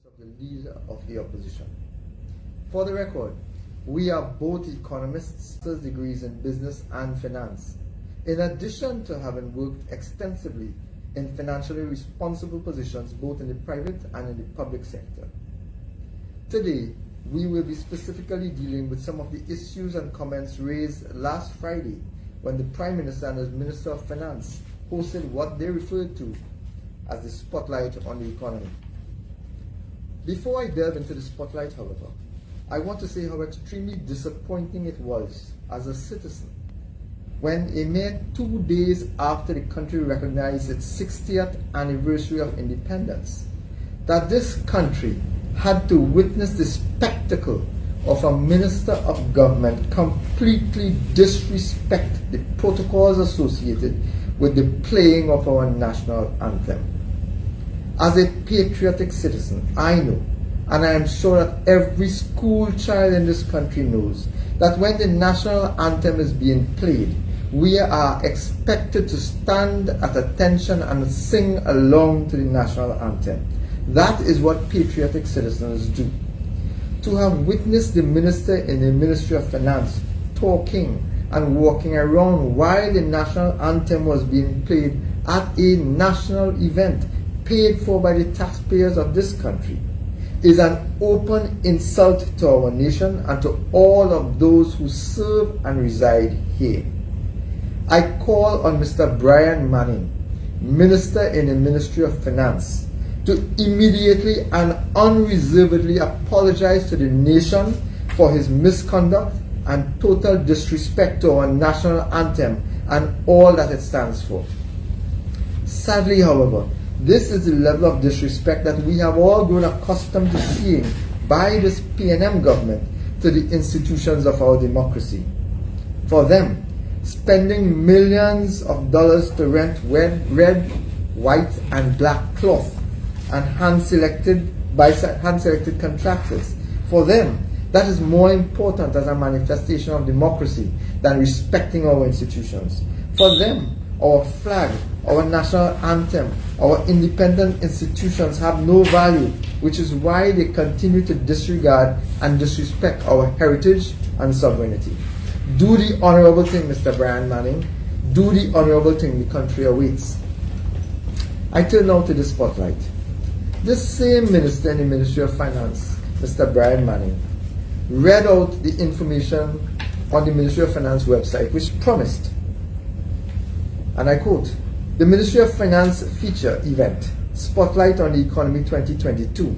of the leader of the opposition. For the record, we are both economists with degrees in business and finance, in addition to having worked extensively in financially responsible positions both in the private and in the public sector. Today, we will be specifically dealing with some of the issues and comments raised last Friday when the Prime Minister and his Minister of Finance hosted what they referred to as the spotlight on the economy. Before I delve into the spotlight, however, I want to say how extremely disappointing it was as a citizen when a mere 2 days after the country recognized its 60th anniversary of independence, that this country had to witness the spectacle of a Minister of Government completely disrespect the protocols associated with the playing of our national anthem. As a patriotic citizen, I know, and I am sure that every school child in this country knows, that when the national anthem is being played, we are expected to stand at attention and sing along to the national anthem. That is what patriotic citizens do. To have witnessed the minister in the Ministry of Finance talking and walking around while the national anthem was being played at a national event paid for by the taxpayers of this country is an open insult to our nation and to all of those who serve and reside here. I call on Mr. Brian Manning, Minister in the Ministry of Finance, to immediately and unreservedly apologize to the nation for his misconduct and total disrespect to our national anthem and all that it stands for. Sadly, however, this is the level of disrespect that we have all grown accustomed to seeing by this PNM government to the institutions of our democracy. For them, spending millions of dollars to rent red, white, and black cloth and hand-selected contractors. For them, that is more important as a manifestation of democracy than respecting our institutions. For them, our flag, our national anthem, our independent institutions have no value, which is why they continue to disregard and disrespect our heritage and sovereignty. Do the honorable thing, Mr. Brian Manning. Do the honorable thing the country awaits. I turn now to the spotlight. This same minister in the Ministry of Finance, Mr. Brian Manning, read out the information on the Ministry of Finance website which promised, and I quote, "The Ministry of Finance feature event, Spotlight on the Economy 2022,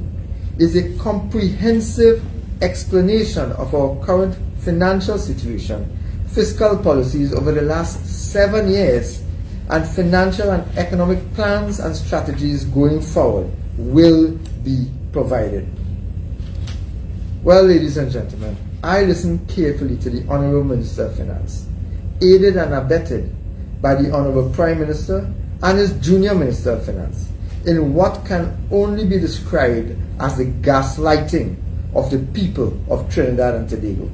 is a comprehensive explanation of our current financial situation, fiscal policies over the last 7 years, and financial and economic plans and strategies going forward will be provided." Well, ladies and gentlemen, I listened carefully to the Honorable Minister of Finance, aided and abetted by the Honorable Prime Minister and his Junior Minister of Finance, in what can only be described as the gaslighting of the people of Trinidad and Tobago.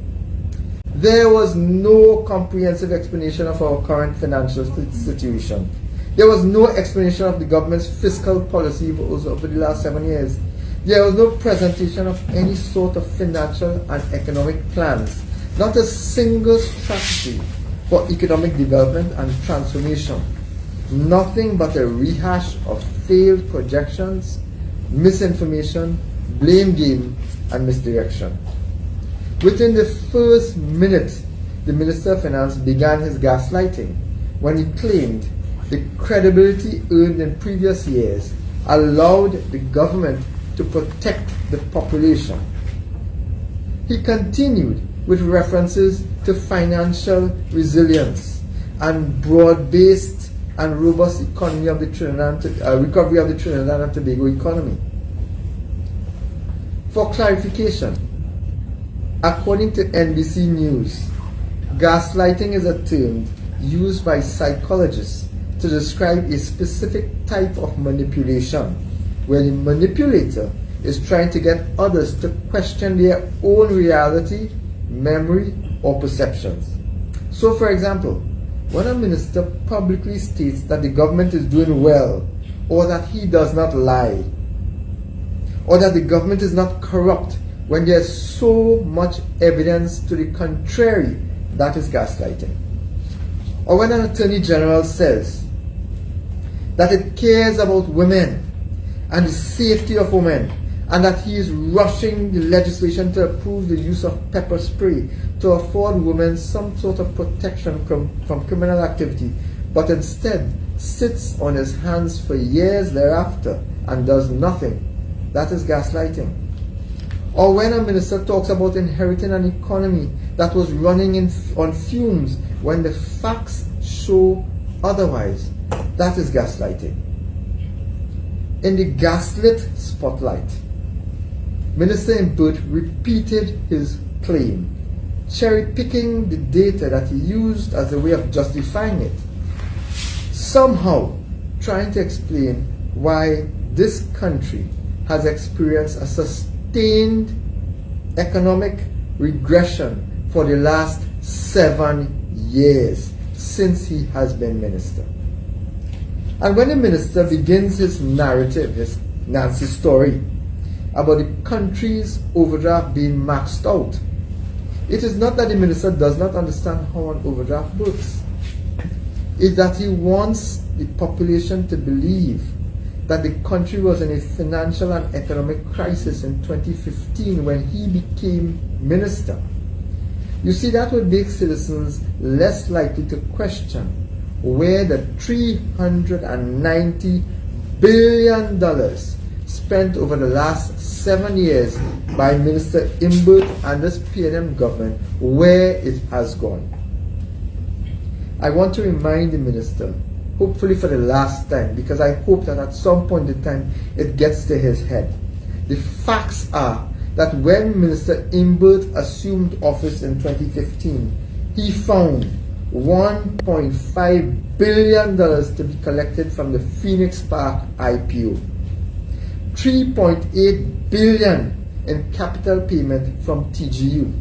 There was no comprehensive explanation of our current financial situation. There was no explanation of the government's fiscal policy over the last 7 years. There was no presentation of any sort of financial and economic plans, not a single strategy for economic development and transformation. Nothing but a rehash of failed projections, misinformation, blame game, and misdirection. Within the first minute, the Minister of Finance began his gaslighting when he claimed the credibility earned in previous years allowed the government to protect the population. He continued with references to financial resilience and broad-based and robust economy of the recovery of the Trinidad and Tobago economy. For clarification, according to NBC News, gaslighting is a term used by psychologists to describe a specific type of manipulation, where the manipulator is trying to get others to question their own reality, memory, or perceptions. So, for example, when a minister publicly states that the government is doing well or that he does not lie, or that the government is not corrupt when there is so much evidence to the contrary, that is gaslighting. Or when an attorney general says that it cares about women and the safety of women, and that he is rushing the legislation to approve the use of pepper spray to afford women some sort of protection from criminal activity, but instead sits on his hands for years thereafter and does nothing, that is gaslighting. Or when a minister talks about inheriting an economy that was running on fumes when the facts show otherwise, that is gaslighting. In the gaslit spotlight, Minister Imbert repeated his claim, cherry-picking the data that he used as a way of justifying it, somehow trying to explain why this country has experienced a sustained economic regression for the last 7 years since he has been minister. And when the minister begins his narrative, his Nancy story, about the country's overdraft being maxed out, it is not that the minister does not understand how an overdraft works. It's that he wants the population to believe that the country was in a financial and economic crisis in 2015 when he became minister. You see, that would make citizens less likely to question where the $390 billion spent over the last 7 years by Minister Imbert and this PNM government, where it has gone. I want to remind the minister, hopefully for the last time, because I hope that at some point in time it gets to his head. The facts are that when Minister Imbert assumed office in 2015, he found $1.5 billion to be collected from the Phoenix Park IPO, $3.8 billion in capital payment from TGU,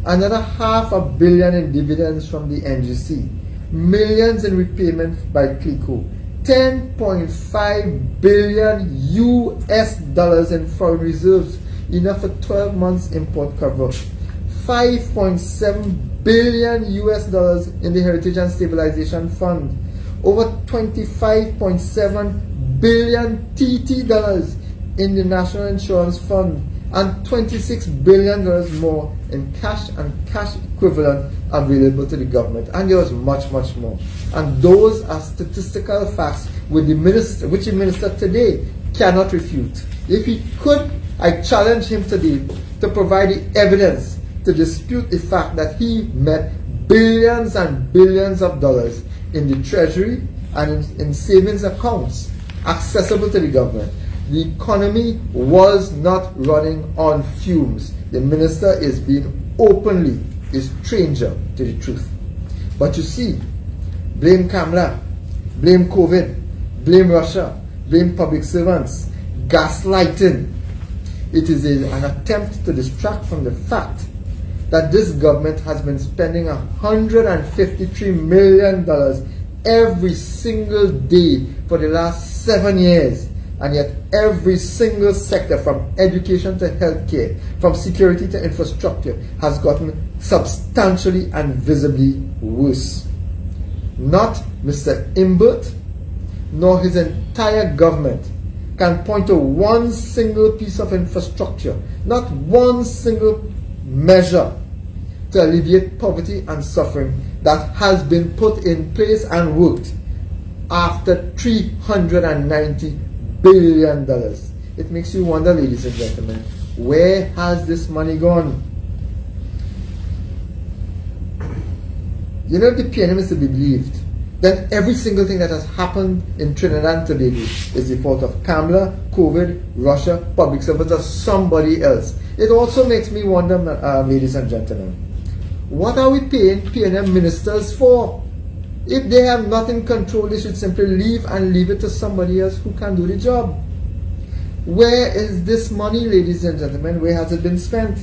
another $500 million in dividends from the NGC, millions in repayment by CLECO, $10.5 billion US dollars in foreign reserves, enough for 12 months import cover, $5.7 billion US dollars in the Heritage and Stabilization Fund, over $25.7 billion TT dollars in the National Insurance Fund, and $26 billion more in cash and cash equivalent available to the government. And there was much, much more. And those are statistical facts which the minister today cannot refute. If he could, I challenge him today to provide the evidence to dispute the fact that he met billions and billions of dollars in the treasury and in savings accounts accessible to the government. The economy was not running on fumes. The minister is being openly a stranger to the truth. But you see, blame Kamala, blame COVID, blame Russia, blame public servants, gaslighting. It is an attempt to distract from the fact that this government has been spending $153 million every single day for the last 7 years. And yet every single sector, from education to healthcare, from security to infrastructure, has gotten substantially and visibly worse. Not Mr. Imbert, nor his entire government can point to one single piece of infrastructure, not one single measure to alleviate poverty and suffering that has been put in place and worked after $390 billion. It makes you wonder, ladies and gentlemen, where has this money gone? You know, if the PNM is to be believed, then every single thing that has happened in Trinidad and Tobago is the fault of Kamala, COVID, Russia, public servants, or somebody else. It also makes me wonder, ladies and gentlemen, what are we paying PNM ministers for? If they have not in control, they should simply leave it to somebody else who can do the job. Where is this money, ladies and gentlemen? Where has it been spent?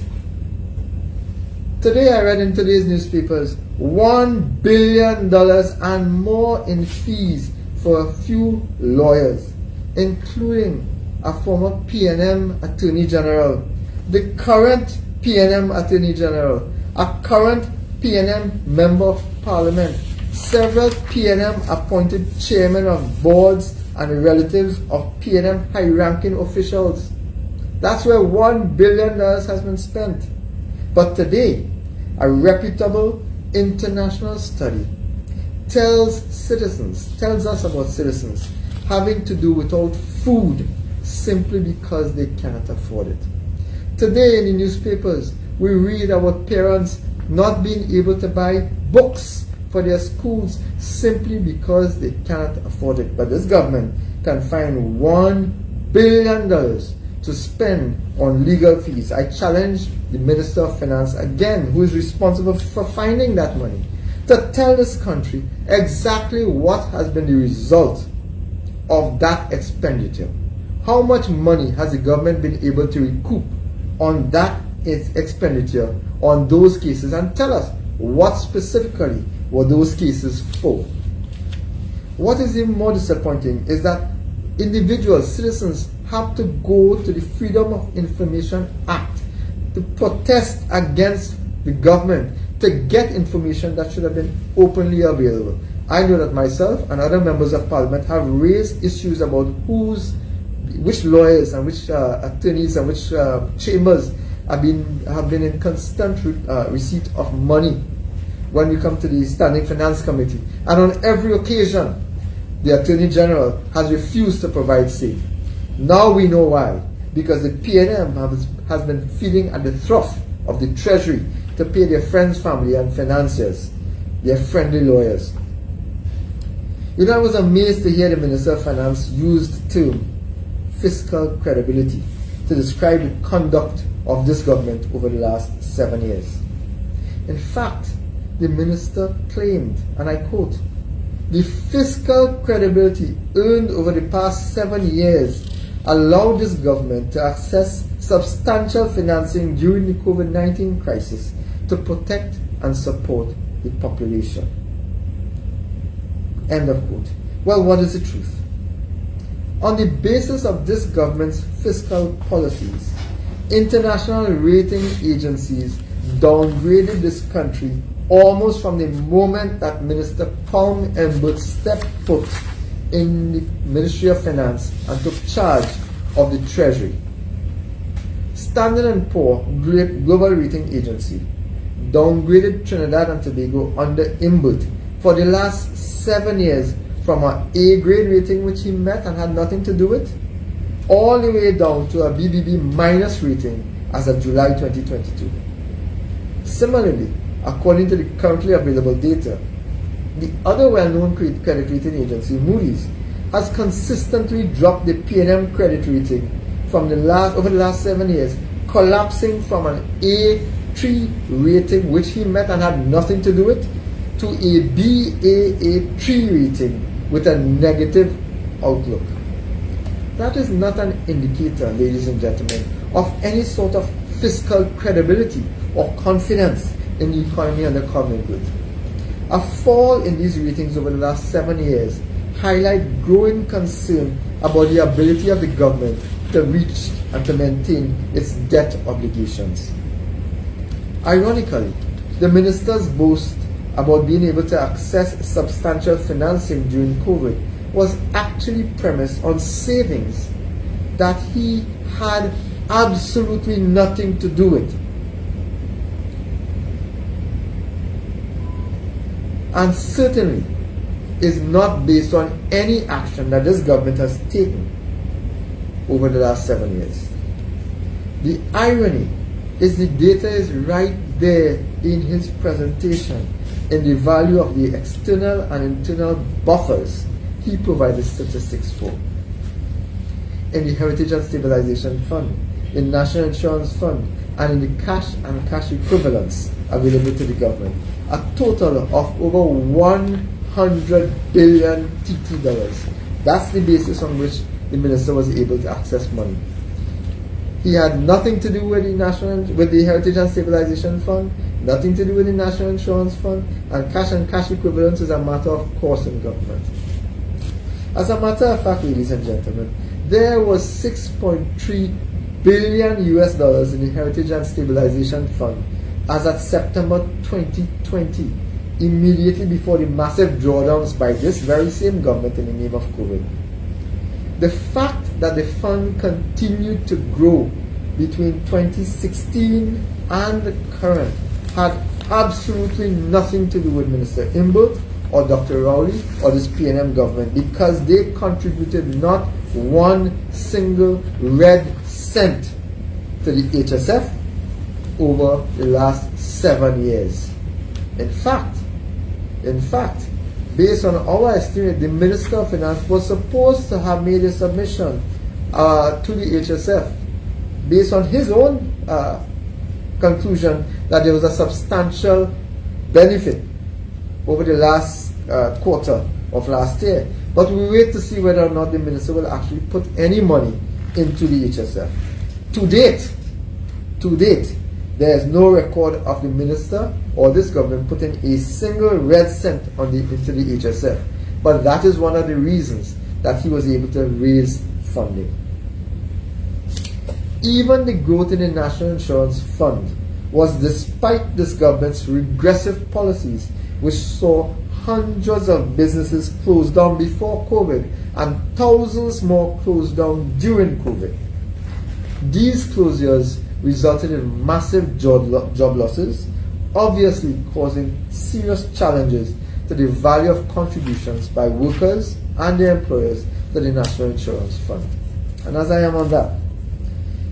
Today I read in today's newspapers, $1 billion and more in fees for a few lawyers, including a former PNM Attorney General, the current PNM Attorney General, a current PNM Member of Parliament, several PNM appointed chairmen of boards and relatives of PNM high-ranking officials. That's where $1 billion has been spent. But today, a reputable international study tells us about citizens having to do without food simply because they cannot afford it. Today in the newspapers, we read about parents not being able to buy books for their schools simply because they cannot afford it. But this government can find $1 billion to spend on legal fees. I challenge the Minister of Finance again, who is responsible for finding that money, to tell this country exactly what has been the result of that expenditure. How much money has the government been able to recoup on that expenditure on those cases, and tell us what specifically were those cases for. What is even more disappointing is that individuals, citizens, have to go to the Freedom of Information Act to protest against the government to get information that should have been openly available. I know that myself and other members of Parliament have raised issues about which lawyers and which attorneys and which chambers have been in constant receipt of money when we come to the Standing Finance Committee. And on every occasion, the Attorney General has refused to provide say. Now we know why. Because the PNM has been feeding at the trough of the Treasury to pay their friends, family, and financiers, their friendly lawyers. You know, I was amazed to hear the Minister of Finance use the term fiscal credibility to describe the conduct of this government over the last 7 years. In fact, the minister claimed, and I quote, "The fiscal credibility earned over the past 7 years allowed this government to access substantial financing during the COVID-19 crisis to protect and support the population." End of quote. Well, what is the truth? On the basis of this government's fiscal policies, international rating agencies downgraded this country almost from the moment that Minister Palm Mbut stepped foot in the Ministry of Finance and took charge of the Treasury. Standard & Poor's Global Rating Agency downgraded Trinidad and Tobago under Mbut for the last 7 years from an A grade rating, which he met and had nothing to do with, all the way down to a BBB minus rating as of July 2022. Similarly, according to the currently available data, the other well-known credit rating agency, Moody's, has consistently dropped the PNM credit rating over the last 7 years, collapsing from an A3 rating, which he met and had nothing to do with, to a Baa3 rating with a negative outlook. That is not an indicator, ladies and gentlemen, of any sort of fiscal credibility or confidence in the economy and the common good. A fall in these ratings over the last 7 years highlight growing concern about the ability of the government to reach and to maintain its debt obligations. Ironically, the minister's boast about being able to access substantial financing during COVID was actually premised on savings that he had absolutely nothing to do with. And certainly is not based on any action that this government has taken over the last 7 years. The irony is the data is right there in his presentation in the value of the external and internal buffers he provided statistics for. In the Heritage and Stabilization Fund, in National Insurance Fund, and in the cash and cash equivalents available to the government, a total of over 100 billion TT dollars. That's the basis on which the minister was able to access money. He had nothing to do with the Heritage and Stabilization Fund, nothing to do with the National Insurance Fund, and cash equivalents is a matter of course in government. As a matter of fact, ladies and gentlemen, there was 6.3 billion US dollars in the Heritage and Stabilization Fund as at September 2020, immediately before the massive drawdowns by this very same government in the name of COVID. The fact that the fund continued to grow between 2016 and the current had absolutely nothing to do with Minister Imbert or Dr. Rowley or this PNM government, because they contributed not one single red cent to the HSF over the last 7 years. In fact, based on our estimate, the Minister of Finance was supposed to have made a submission to the HSF based on his own conclusion that there was a substantial benefit over the last quarter of last year. But we wait to see whether or not the minister will actually put any money into the HSF. To date, there is no record of the minister or this government putting a single red cent into the HSF. But that is one of the reasons that he was able to raise funding. Even the growth in the National Insurance Fund was despite this government's regressive policies, which saw hundreds of businesses closed down before COVID and thousands more closed down during COVID. These closures resulted in massive job losses, obviously causing serious challenges to the value of contributions by workers and their employers to the National Insurance Fund. And as I am on that,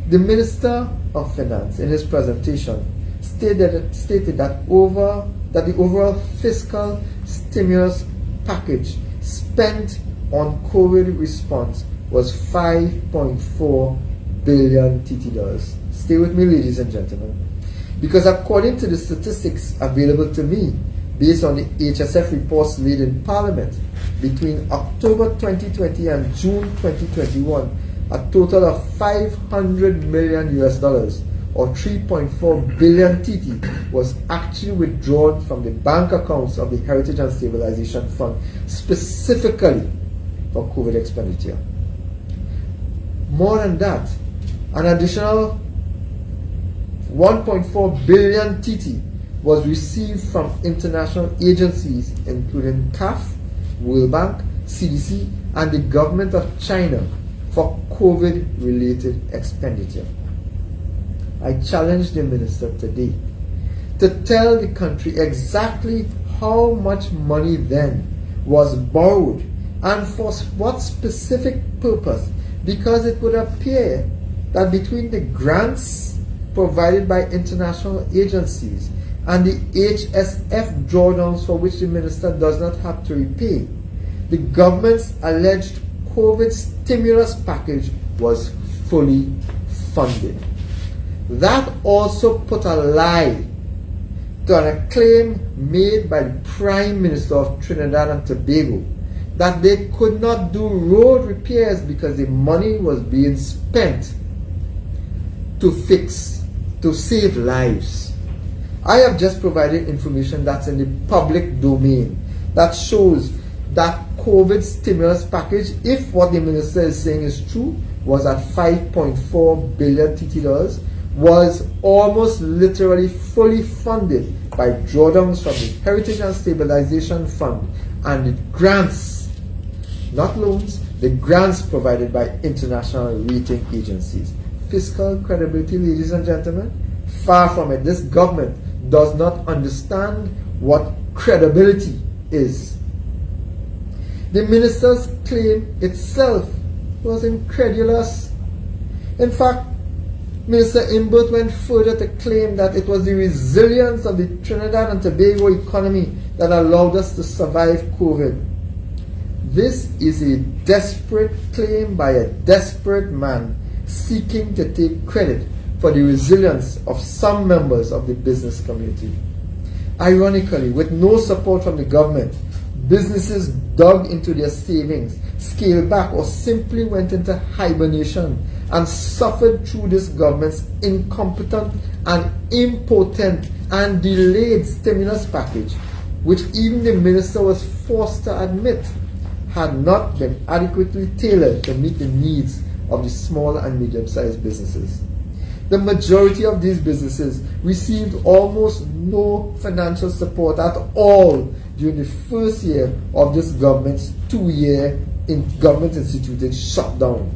the Minister of Finance in his presentation stated that the overall fiscal stimulus package spent on COVID response was 5.4 billion TT dollars. Stay with me, ladies and gentlemen, because according to the statistics available to me, based on the HSF reports laid in Parliament between October 2020 and June 2021, a total of 500 million US dollars or 3.4 billion TT was actually withdrawn from the bank accounts of the Heritage and Stabilization Fund specifically for COVID expenditure. More than that, an additional 1.4 billion TT was received from international agencies including CAF, World Bank, CDC, and the government of China for COVID-related expenditure. I challenge the minister today to tell the country exactly how much money then was borrowed and for what specific purpose, because it would appear that between the grants provided by international agencies and the HSF drawdowns for which the minister does not have to repay, the government's alleged COVID stimulus package was fully funded. That also put a lie to a claim made by the Prime Minister of Trinidad and Tobago that they could not do road repairs because the money was being spent to save lives. I have just provided information that's in the public domain that shows that COVID stimulus package, if what the minister is saying is true, was at 5.4 billion TT dollars, was almost literally fully funded by drawdowns from the Heritage and Stabilization Fund and the grants, not loans, the grants provided by international rating agencies. Fiscal credibility, ladies and gentlemen, far from it. This government does not understand what credibility is. The minister's claim itself was incredulous. In fact, Minister Imbert went further to claim that it was the resilience of the Trinidad and Tobago economy that allowed us to survive COVID. This is a desperate claim by a desperate man seeking to take credit for the resilience of some members of the business community. Ironically, with no support from the government, businesses dug into their savings, scaled back, or simply went into hibernation and suffered through this government's incompetent and impotent and delayed stimulus package, which even the minister was forced to admit had not been adequately tailored to meet the needs of the small and medium-sized businesses. The majority of these businesses received almost no financial support at all during the first year of this government's 2-year government-instituted shutdown.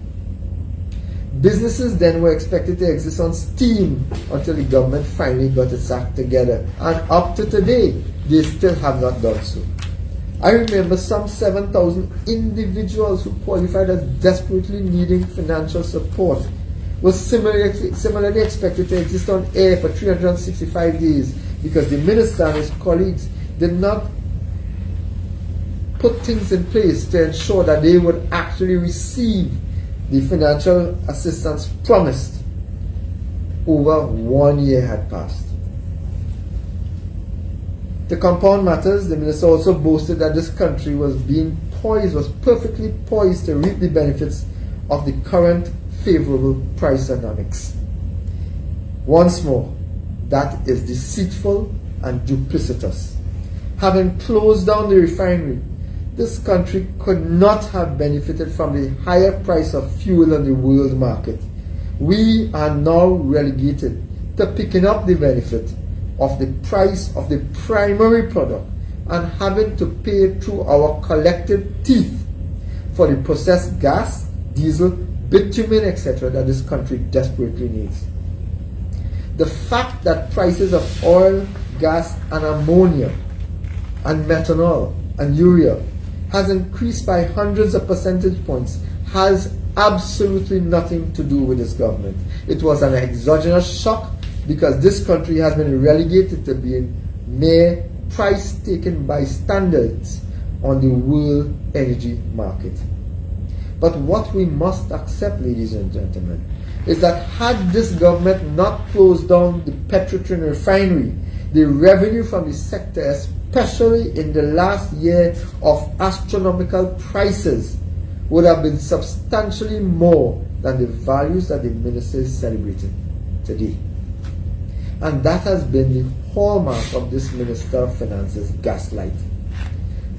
Businesses then were expected to exist on steam until the government finally got its act together, and up to today, they still have not done so. I remember some 7,000 individuals who qualified as desperately needing financial support was similarly expected to exist on air for 365 days because the minister and his colleagues did not put things in place to ensure that they would actually receive the financial assistance promised. Over 1 year had passed. To compound matters, the minister also boasted that this country was perfectly poised to reap the benefits of the current favorable price dynamics. Once more, that is deceitful and duplicitous. Having closed down the refinery, this country could not have benefited from the higher price of fuel on the world market. We are now relegated to picking up the benefit of the price of the primary product and having to pay through our collective teeth for the processed gas, diesel, bitumen, etc. that this country desperately needs. The fact that prices of oil, gas, and ammonia, and methanol, and urea has increased by hundreds of percentage points has absolutely nothing to do with this government. It was an exogenous shock because this country has been relegated to being mere price-taking bystanders on the world energy market. But what we must accept, ladies and gentlemen, is that had this government not closed down the Petrotrin refinery, the revenue from the sector, especially in the last year of astronomical prices, would have been substantially more than the values that the minister is celebrating today. And that has been the hallmark of this Minister of Finance's gaslight.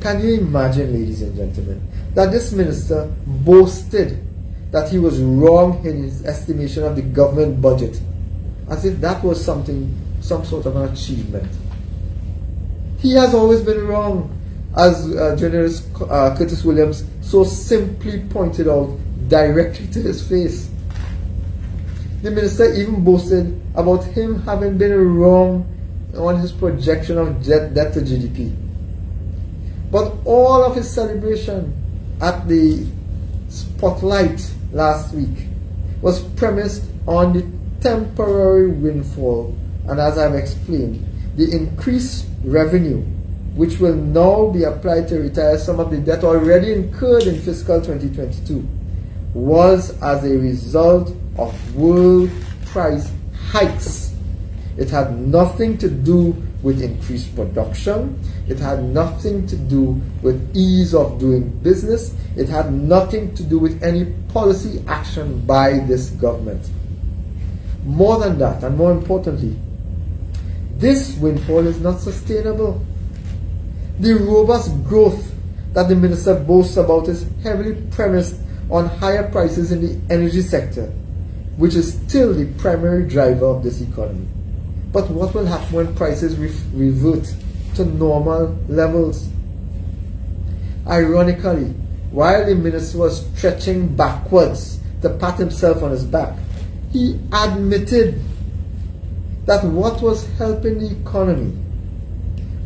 Can you imagine, ladies and gentlemen, that this minister boasted that he was wrong in his estimation of the government budget, as if that was some sort of an achievement. He has always been wrong, as journalist Curtis Williams so simply pointed out directly to his face. The minister even boasted about him having been wrong on his projection of debt to GDP. But all of his celebration at the spotlight last week was premised on the temporary windfall, and as I've explained, the increased revenue, which will now be applied to retire some of the debt already incurred in fiscal 2022, was as a result of world price hikes. It had nothing to do with increased production. It had nothing to do with ease of doing business. It had nothing to do with any policy action by this government. More than that, and more importantly, this windfall is not sustainable. The robust growth that the minister boasts about is heavily premised on higher prices in the energy sector, which is still the primary driver of this economy. But what will happen when prices revert to normal levels? Ironically, while the minister was stretching backwards to pat himself on his back, he admitted that what was helping the economy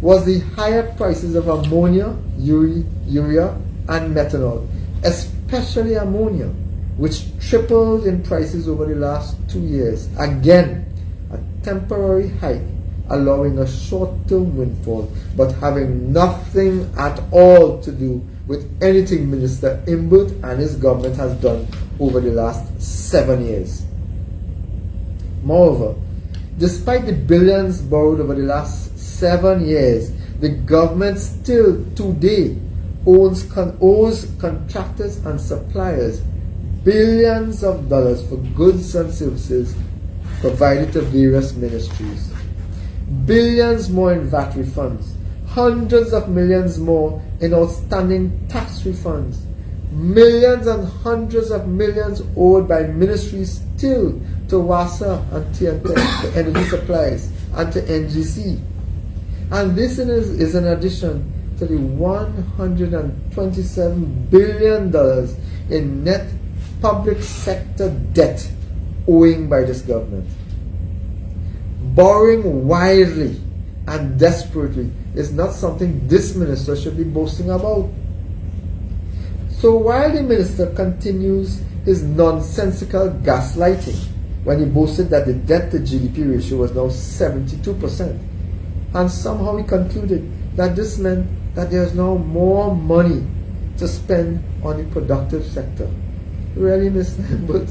was the higher prices of ammonia, urea, and methanol, especially ammonia, which tripled in prices over the last 2 years. Again, a temporary hike allowing a short-term windfall, but having nothing at all to do with anything Minister Imbert and his government has done over the last 7 years. Moreover, despite the billions borrowed over the last 7 years, the government still today owes contractors and suppliers billions of dollars for goods and services provided to various ministries. Billions more in VAT refunds, hundreds of millions more in outstanding tax refunds, millions and hundreds of millions owed by ministries still to WASA and TNT, to Energy Supplies, and to NGC. And this is in addition to the $127 billion in net public sector debt owing by this government. Borrowing wildly and desperately is not something this minister should be boasting about. So while the minister continues his nonsensical gaslighting when he boasted that the debt to GDP ratio was now 72%, and somehow he concluded that this meant that there is now more money to spend on the productive sector. Really, Mr. Imbut?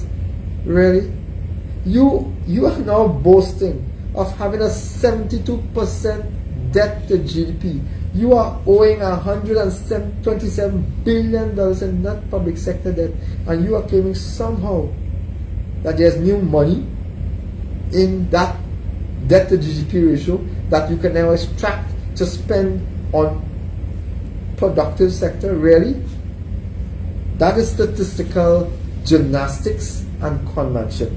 Really? You are now boasting of having a 72% debt to GDP. You are owing $127 billion in net public sector debt, and you are claiming somehow that there's new money in that debt to GDP ratio that you can now extract to spend on productive sector. Really? That is statistical gymnastics and conmanship.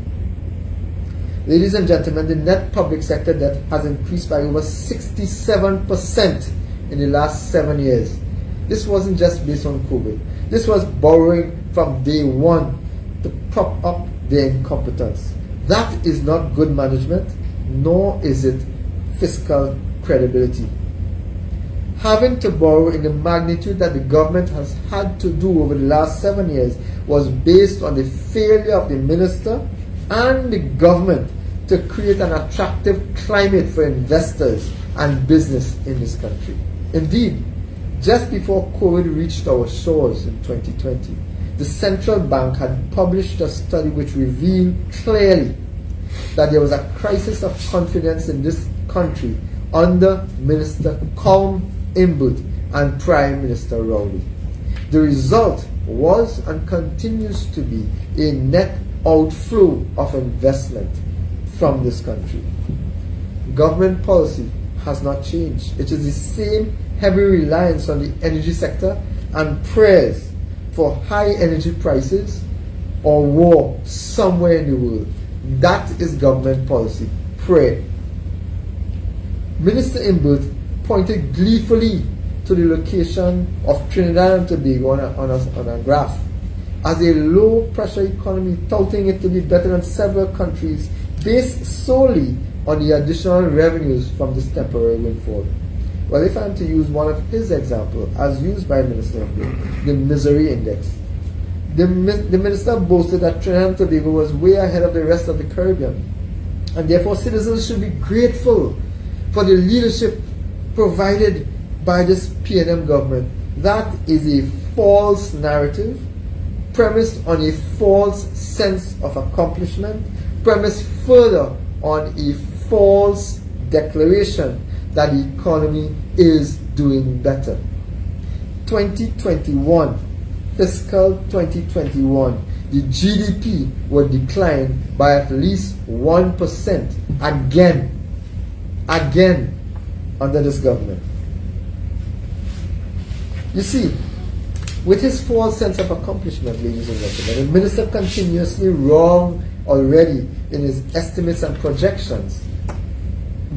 Ladies and gentlemen, the net public sector debt has increased by over 67% in the last 7 years. This wasn't just based on COVID. This was borrowing from day one to prop up their incompetence. That is not good management, nor is it fiscal credibility. Having to borrow in the magnitude that the government has had to do over the last 7 years was based on the failure of the minister and the government to create an attractive climate for investors and business in this country. Indeed, just before COVID reached our shores in 2020, the central bank had published a study which revealed clearly that there was a crisis of confidence in this country under Minister Colm Imbut and Prime Minister Rowley. The result was and continues to be a net outflow of investment from this country. Government policy has not changed. It is the same heavy reliance on the energy sector and prayers for high energy prices or war somewhere in the world. That is government policy. Prayer. Minister Imbut pointed gleefully to the location of Trinidad and Tobago on a graph as a low-pressure economy, touting it to be better than several countries based solely on the additional revenues from this temporary windfall. Well, if I'm to use one of his examples, as used by Minister Imbut, the misery index, the minister boasted that Trinidad and Tobago was way ahead of the rest of the Caribbean, and therefore citizens should be grateful for the leadership provided by this PNM government. That is a false narrative premised on a false sense of accomplishment, premised further on a false declaration that the economy is doing better. 2021, fiscal 2021, the GDP will decline by at least 1% again under this government. You see, with his false sense of accomplishment, ladies and gentlemen, the minister continuously wrong already in his estimates and projections.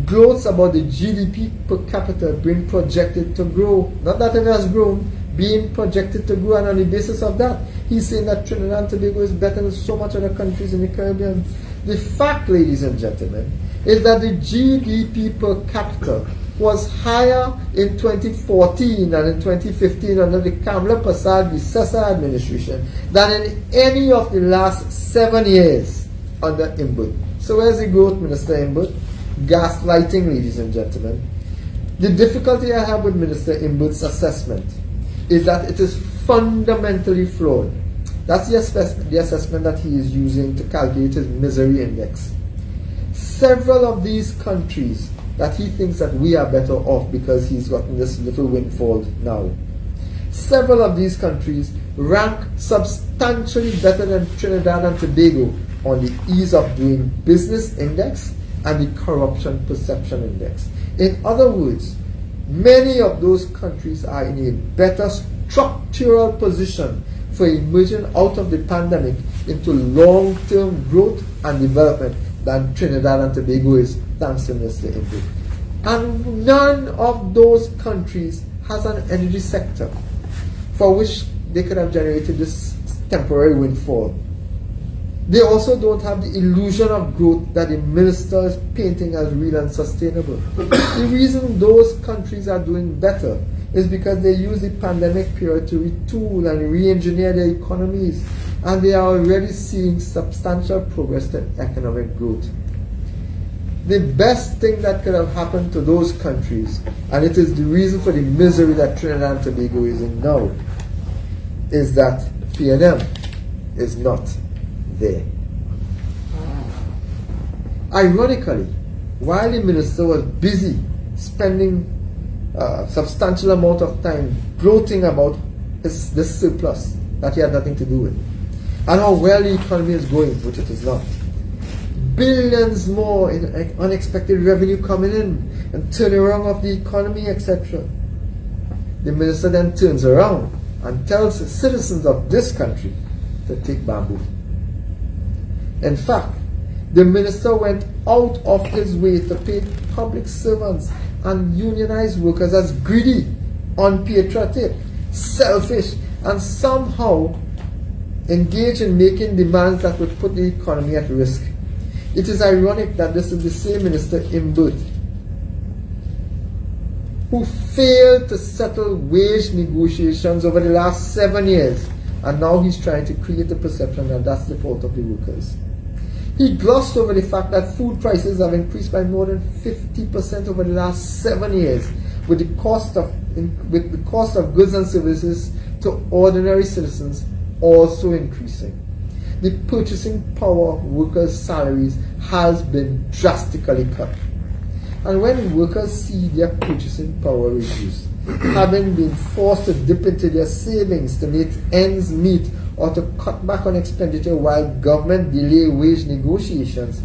Gloats about the GDP per capita being projected to grow. Not that it has grown, being projected to grow, and on the basis of that, he's saying that Trinidad and Tobago is better than so much other countries in the Caribbean. The fact, ladies and gentlemen, is that the GDP per capita was higher in 2014 and in 2015 under the Kamla Persad Visesa administration than in any of the last 7 years under Imbut. So where's the growth, Minister Imbut? Gaslighting, ladies and gentlemen. The difficulty I have with Minister Imbut's assessment is that it is fundamentally flawed. That's the assessment that he is using to calculate his misery index. Several of these countries that he thinks that we are better off because he's gotten this little windfall now. Several of these countries rank substantially better than Trinidad and Tobago on the ease of doing business index and the corruption perception index. In other words, many of those countries are in a better structural position for emerging out of the pandemic into long-term growth and development than Trinidad and Tobago is, thanks to Mr. Imboot. And none of those countries has an energy sector for which they could have generated this temporary windfall. They also don't have the illusion of growth that the minister is painting as real and sustainable. The reason those countries are doing better is because they use the pandemic period to retool and re-engineer their economies, and they are already seeing substantial progress in economic growth. The best thing that could have happened to those countries, and it is the reason for the misery that Trinidad and Tobago is in now, is that P&M is not there. Ironically, while the minister was busy spending a substantial amount of time gloating about this surplus that he had nothing to do with, and how well the economy is going, which it is not, billions more in unexpected revenue coming in and turnaround of the economy, etc. The minister then turns around and tells the citizens of this country to take bamboo. In fact, the minister went out of his way to paint public servants and unionized workers as greedy, unpatriotic, selfish, and somehow engaged in making demands that would put the economy at risk. It is ironic that this is the same Minister Imboot who failed to settle wage negotiations over the last 7 years, and now he's trying to create a perception that that's the fault of the workers. He glossed over the fact that food prices have increased by more than 50% over the last 7 years, with the cost of goods and services to ordinary citizens also increasing. The purchasing power of workers' salaries has been drastically cut. And when workers see their purchasing power reduced, having been forced to dip into their savings to make ends meet or to cut back on expenditure while government delay wage negotiations,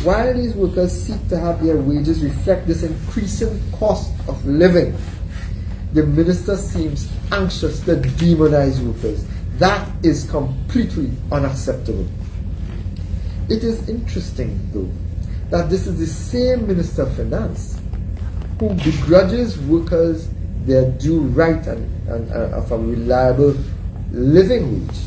while these workers seek to have their wages reflect this increasing cost of living, the minister seems anxious to demonize workers. That is completely unacceptable. It is interesting, though, that this is the same Minister of Finance who begrudges workers their due right and of a reliable living wage,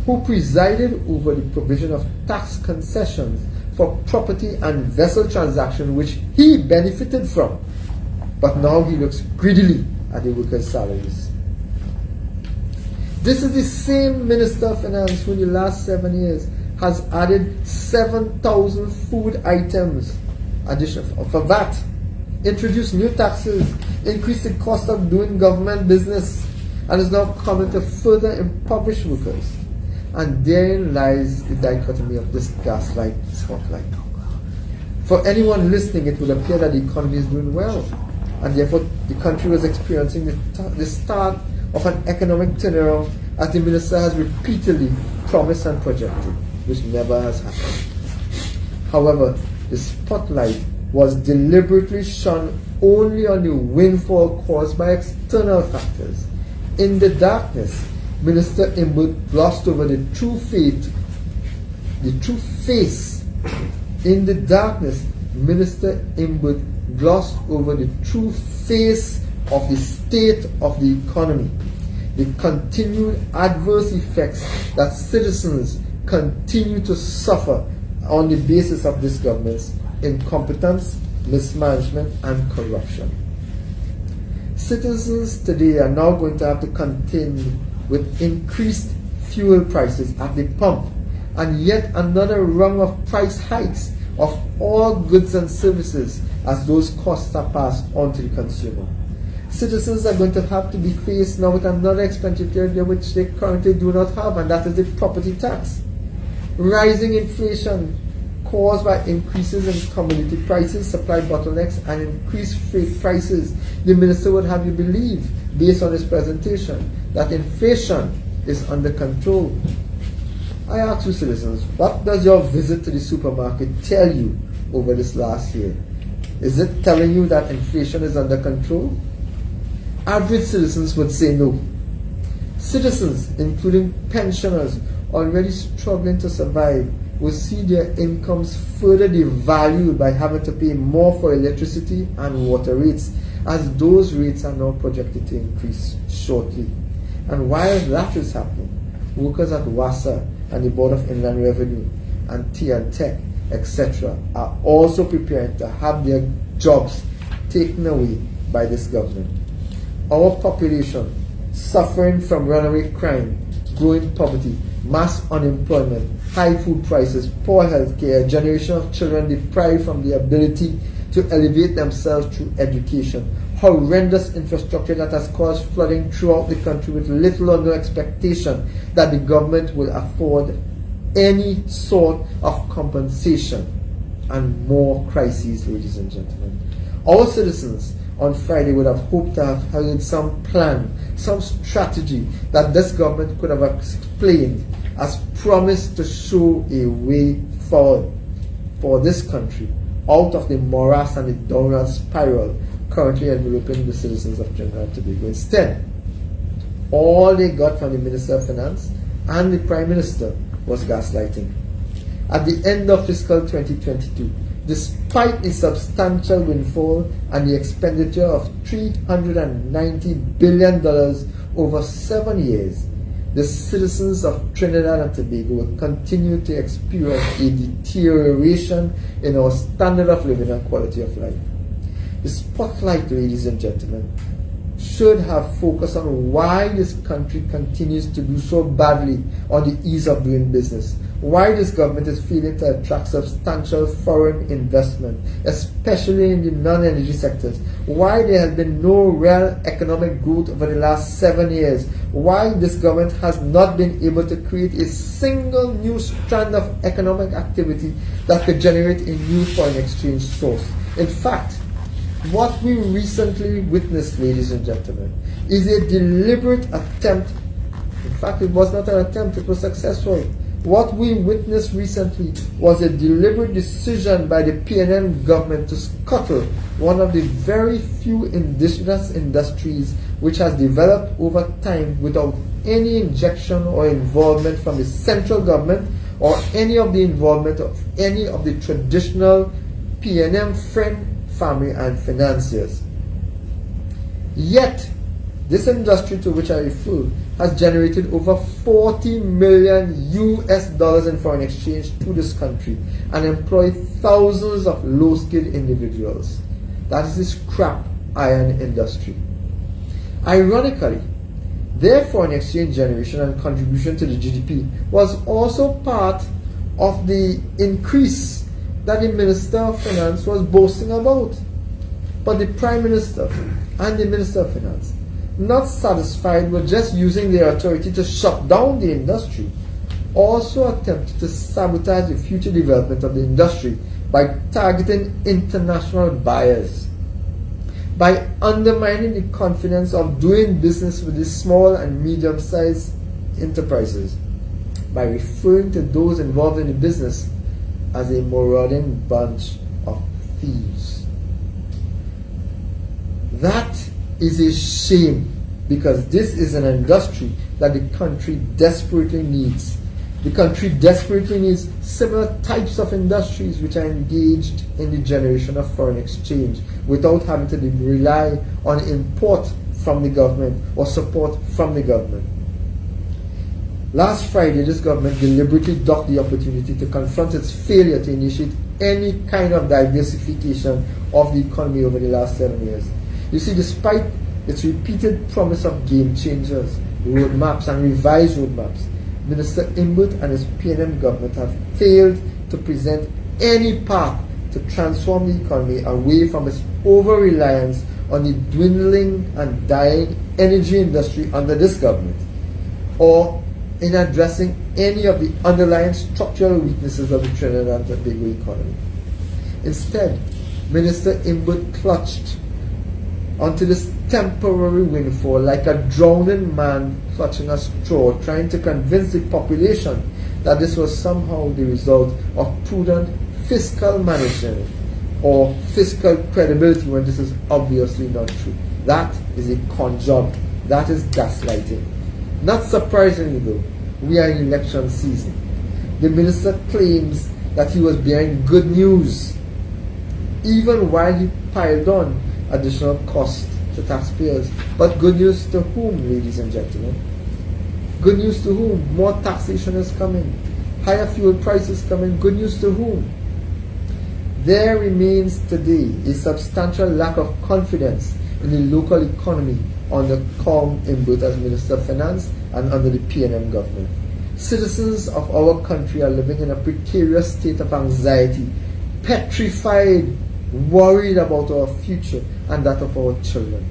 who presided over the provision of tax concessions for property and vessel transactions which he benefited from, but now he looks greedily at the workers' salaries. This is the same Minister of Finance who in the last 7 years has added 7,000 food items addition for VAT, introduced new taxes, increased the cost of doing government business, and is now coming to further impoverish workers. And therein lies the dichotomy of this gaslight spotlight. For anyone listening, it would appear that the economy is doing well, and therefore the country was experiencing the start of an economic turnaround, as the minister has repeatedly promised and projected, which never has happened. However, the spotlight was deliberately shone only on the windfall caused by external factors. In the darkness, Minister Imboot glossed over the true face. In the darkness, Minister Imboot glossed over the true face of the state of the economy, the continued adverse effects that citizens continue to suffer on the basis of this government's incompetence, mismanagement, and corruption. Citizens today are now going to have to contend with increased fuel prices at the pump and yet another rung of price hikes of all goods and services as those costs are passed on to the consumer. Citizens are going to have to be faced now with another expenditure which they currently do not have, and that is the property tax. Rising inflation caused by increases in commodity prices, supply bottlenecks, and increased freight prices. The minister would have you believe, based on his presentation, that inflation is under control. I ask you citizens, what does your visit to the supermarket tell you over this last year? Is it telling you that inflation is under control? Average citizens would say no. Citizens, including pensioners, already struggling to survive, will see their incomes further devalued by having to pay more for electricity and water rates, as those rates are now projected to increase shortly. And while that is happening, workers at WASA and the Board of Inland Revenue and TNTech, etc., are also preparing to have their jobs taken away by this government. Our population, suffering from runaway crime, growing poverty, mass unemployment, high food prices, poor health care, a generation of children deprived from the ability to elevate themselves through education, horrendous infrastructure that has caused flooding throughout the country with little or no expectation that the government will afford any sort of compensation, and more crises, ladies and gentlemen. Our citizens on Friday would have hoped to have heard some plan, some strategy that this government could have explained as promised to show a way forward for this country out of the morass and the downward spiral currently enveloping the citizens of Trinidad and Tobago. Instead, all they got from the Minister of Finance and the Prime Minister was gaslighting. At the end of fiscal 2022, despite the substantial windfall and the expenditure of $390 billion over 7 years, the citizens of Trinidad and Tobago will continue to experience a deterioration in our standard of living and quality of life. The spotlight, ladies and gentlemen, should have focused on why this country continues to do so badly on the ease of doing business, why this government is failing to attract substantial foreign investment, especially in the non-energy sectors, why there has been no real economic growth over the last 7 years, why this government has not been able to create a single new strand of economic activity that could generate a new foreign exchange source. In fact, what we recently witnessed, ladies and gentlemen, is a deliberate attempt. In fact, it was not an attempt, it was successful. What we witnessed recently was a deliberate decision by the PNM government to scuttle one of the very few indigenous industries which has developed over time without any injection or involvement from the central government or any of the involvement of any of the traditional PNM friend, family and financiers. Yet, this industry to which I refer has generated over $40 million US in foreign exchange to this country and employed thousands of low-skilled individuals. That is the scrap iron industry. Ironically, their foreign exchange generation and contribution to the GDP was also part of the increase that the Minister of Finance was boasting about. But the Prime Minister and the Minister of Finance, not satisfied with just using their authority to shut down the industry, also attempted to sabotage the future development of the industry by targeting international buyers, by undermining the confidence of doing business with the small and medium-sized enterprises, by referring to those involved in the business as a marauding bunch of thieves. That is a shame, because this is an industry that the country desperately needs. The country desperately needs similar types of industries which are engaged in the generation of foreign exchange without having to rely on import from the government or support from the government. Last Friday, this government deliberately ducked the opportunity to confront its failure to initiate any kind of diversification of the economy over the last 7 years. You see, despite its repeated promise of game changers, roadmaps and revised roadmaps, Minister Imbert and his PNM government have failed to present any path to transform the economy away from its over-reliance on the dwindling and dying energy industry under this government, or in addressing any of the underlying structural weaknesses of the Trinidad and Tobago economy. Instead, Minister Imbert clutched onto this temporary windfall like a drowning man clutching a straw, trying to convince the population that this was somehow the result of prudent fiscal management or fiscal credibility, when this is obviously not true. That is a con job. That is gaslighting. Not surprisingly though, we are in election season. The minister claims that he was behind good news, even while he piled on additional costs to taxpayers. But good news to whom, ladies and gentlemen? Good news to whom? More taxation is coming. Higher fuel prices coming. Good news to whom? There remains today a substantial lack of confidence in the local economy under Kong Imbut as Minister of Finance and under the PNM government. Citizens of our country are living in a precarious state of anxiety, petrified, worried about our future and that of our children.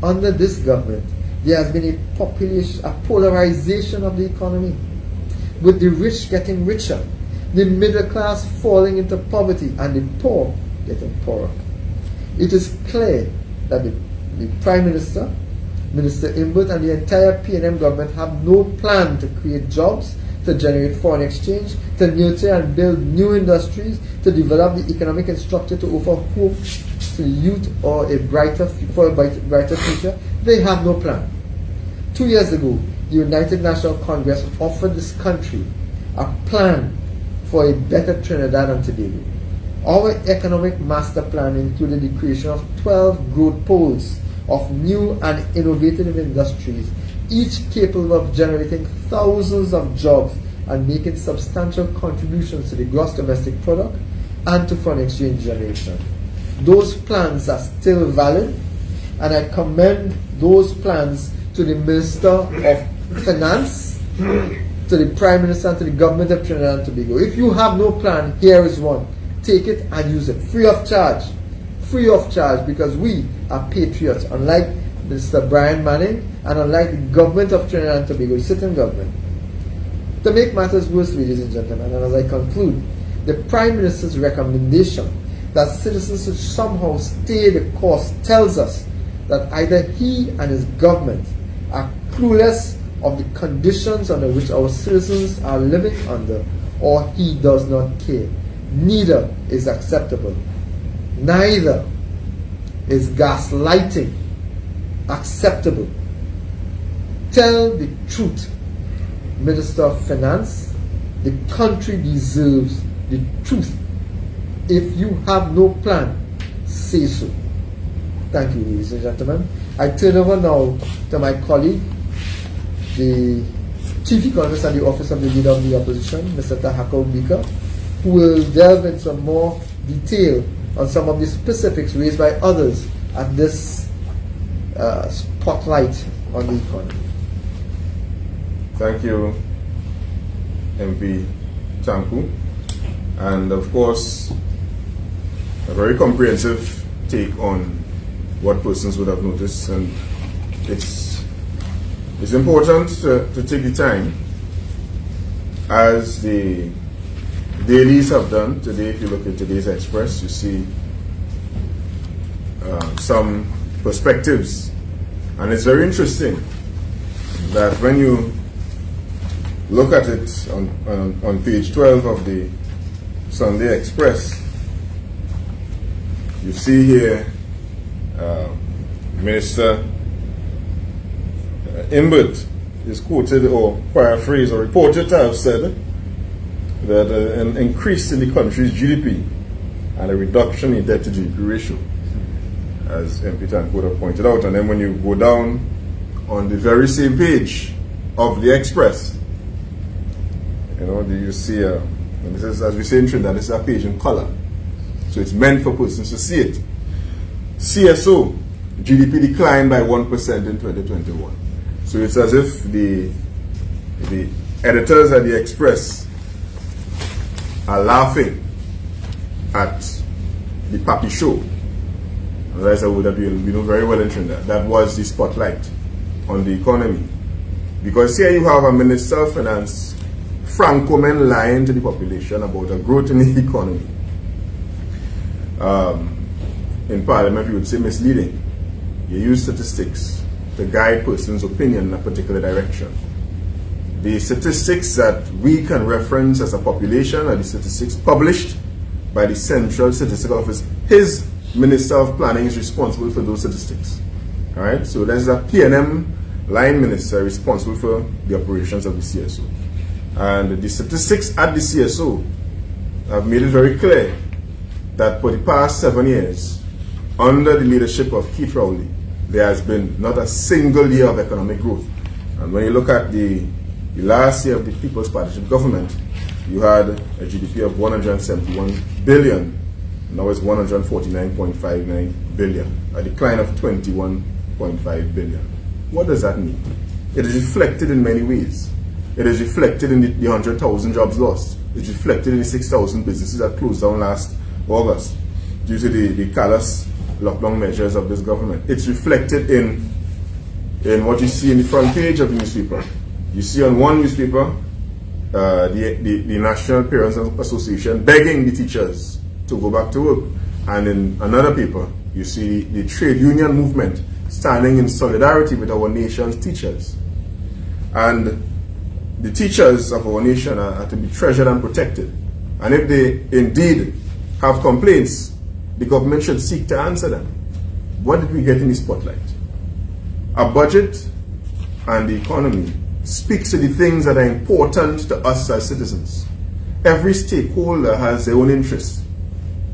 Under this government, there has been a polarization of the economy, with the rich getting richer, the middle class falling into poverty, and the poor getting poorer. It is clear that the Prime Minister, Minister Imbut, and the entire PNM government have no plan to create jobs, to generate foreign exchange, to nurture and build new industries, to develop the economic structure to offer hope to the youth or for a brighter future. They have no plan. 2 years ago, the United National Congress offered this country a plan for a better Trinidad and Tobago. Our economic master plan included the creation of 12 growth poles of new and innovative industries, each capable of generating thousands of jobs and making substantial contributions to the gross domestic product and to foreign exchange generation. Those plans are still valid, and I commend those plans to the Minister of Finance, to the Prime Minister, and to the government of Trinidad and Tobago. If you have no plan, here is one. Take it and use it, free of charge. Free of charge, because we are patriots, unlike Mr. Brian Manning and unlike the government of Trinidad and Tobago, the sitting government. To make matters worse, ladies and gentlemen, and as I conclude, the Prime Minister's recommendation that citizens should somehow stay the course tells us that either he and his government are clueless of the conditions under which our citizens are living under, or he does not care. Neither is acceptable. Neither is gaslighting acceptable. Tell the truth, Minister of Finance. The country deserves the truth. If you have no plan, say so. Thank you, ladies and gentlemen. I turn over now to my colleague, the Chief Economist at the Office of the Leader of the Opposition, Mr. Tahako Bika, who will delve into some more detail on some of the specifics raised by others at this spotlight on the economy. Thank you, MP Tanku. And of course, a very comprehensive take on what persons would have noticed. And it's important to take the time, as the dailies have done today. If you look at today's Express, you see some perspectives, and it's very interesting that when you look at it on page 12 of the Sunday Express, you see here Minister Imbut is quoted or paraphrased or reported to have said that an increase in the country's GDP and a reduction in debt to GDP ratio, as MP Tanku would have pointed out. And then when you go down on the very same page of the Express, you see, and this is, as we say in Trinidad, this is a page in color, so it's meant for persons to see it. CSO, GDP declined by 1% in 2021. So it's as if the editors at the Express are laughing at the Papi show. As I would have been, we know very well in Trinidad, that was the spotlight on the economy. Because here you have a Minister of Finance, Francomen, lying to the population about a growth in the economy. In Parliament, you would say misleading. You use statistics to guide persons' opinion in a particular direction. The statistics that we can reference as a population are the statistics published by the Central Statistical Office. His Minister of Planning is responsible for those statistics. All right, so there's a PNM line minister responsible for the operations of the CSO. And the statistics at the CSO have made it very clear that for the past 7 years, under the leadership of Keith Rowley, there has been not a single year of economic growth. And when you look at the last year of the People's Partnership Government, you had a GDP of 171 billion. Now it's 149.59 billion, a decline of 21.5 billion. What does that mean? It is reflected in many ways. It is reflected in the 100,000 jobs lost. It's reflected in the 6,000 businesses that closed down last August due to the callous lockdown measures of this government. It's reflected in what you see in the front page of the newspaper. You see on one newspaper, the National Parents Association begging the teachers to go back to work. And in another paper, you see the trade union movement standing in solidarity with our nation's teachers. And the teachers of our nation are to be treasured and protected. And if they indeed have complaints, the government should seek to answer them. What did we get in the spotlight? A budget and the economy speaks to the things that are important to us as citizens. Every stakeholder has their own interests,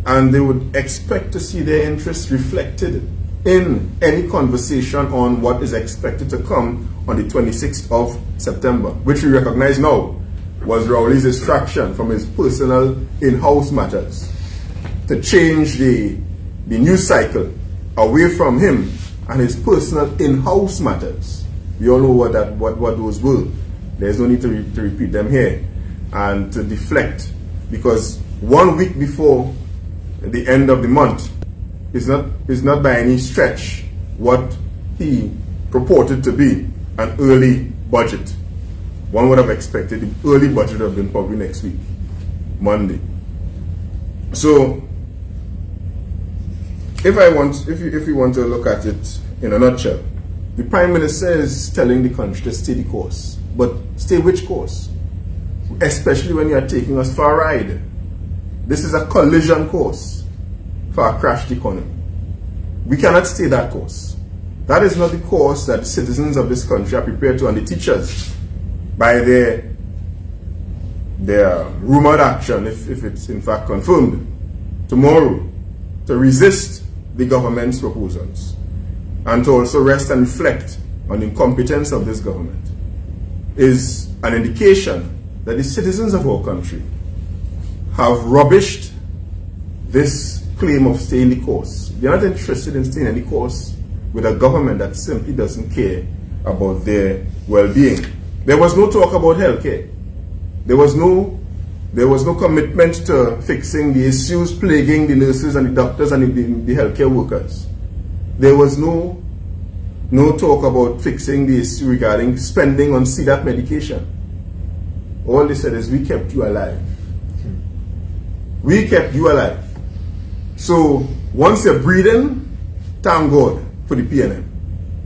and they would expect to see their interests reflected in any conversation on what is expected to come on the 26th of September, which we recognize now was Rowley's distraction from his personal in-house matters to change the news cycle away from him and his personal in-house matters. We all know what those were. There's no need to repeat them here, and to deflect, because 1 week before the end of the month is not by any stretch what he purported to be an early budget. One would have expected the early budget would have been probably next week, Monday. So if you want to look at it in a nutshell, the Prime Minister is telling the country to stay the course. But stay which course? Especially when you are taking us for a ride. This is a collision course for a crashed economy. We cannot stay that course. That is not the course that the citizens of this country are prepared to, and the teachers, by their rumored action, if it's in fact confirmed tomorrow, to resist the government's proposals and to also rest and reflect on the incompetence of this government, is an indication that the citizens of our country have rubbished this claim of staying the course. They're not interested in staying any course with a government that simply doesn't care about their well-being. There was no talk about healthcare. There was no commitment to fixing the issues plaguing the nurses and the doctors and the healthcare workers. There was no talk about fixing the issue regarding spending on CDAP medication. All they said is, we kept you alive. We kept you alive. So once you're breathing, thank God for the PNM.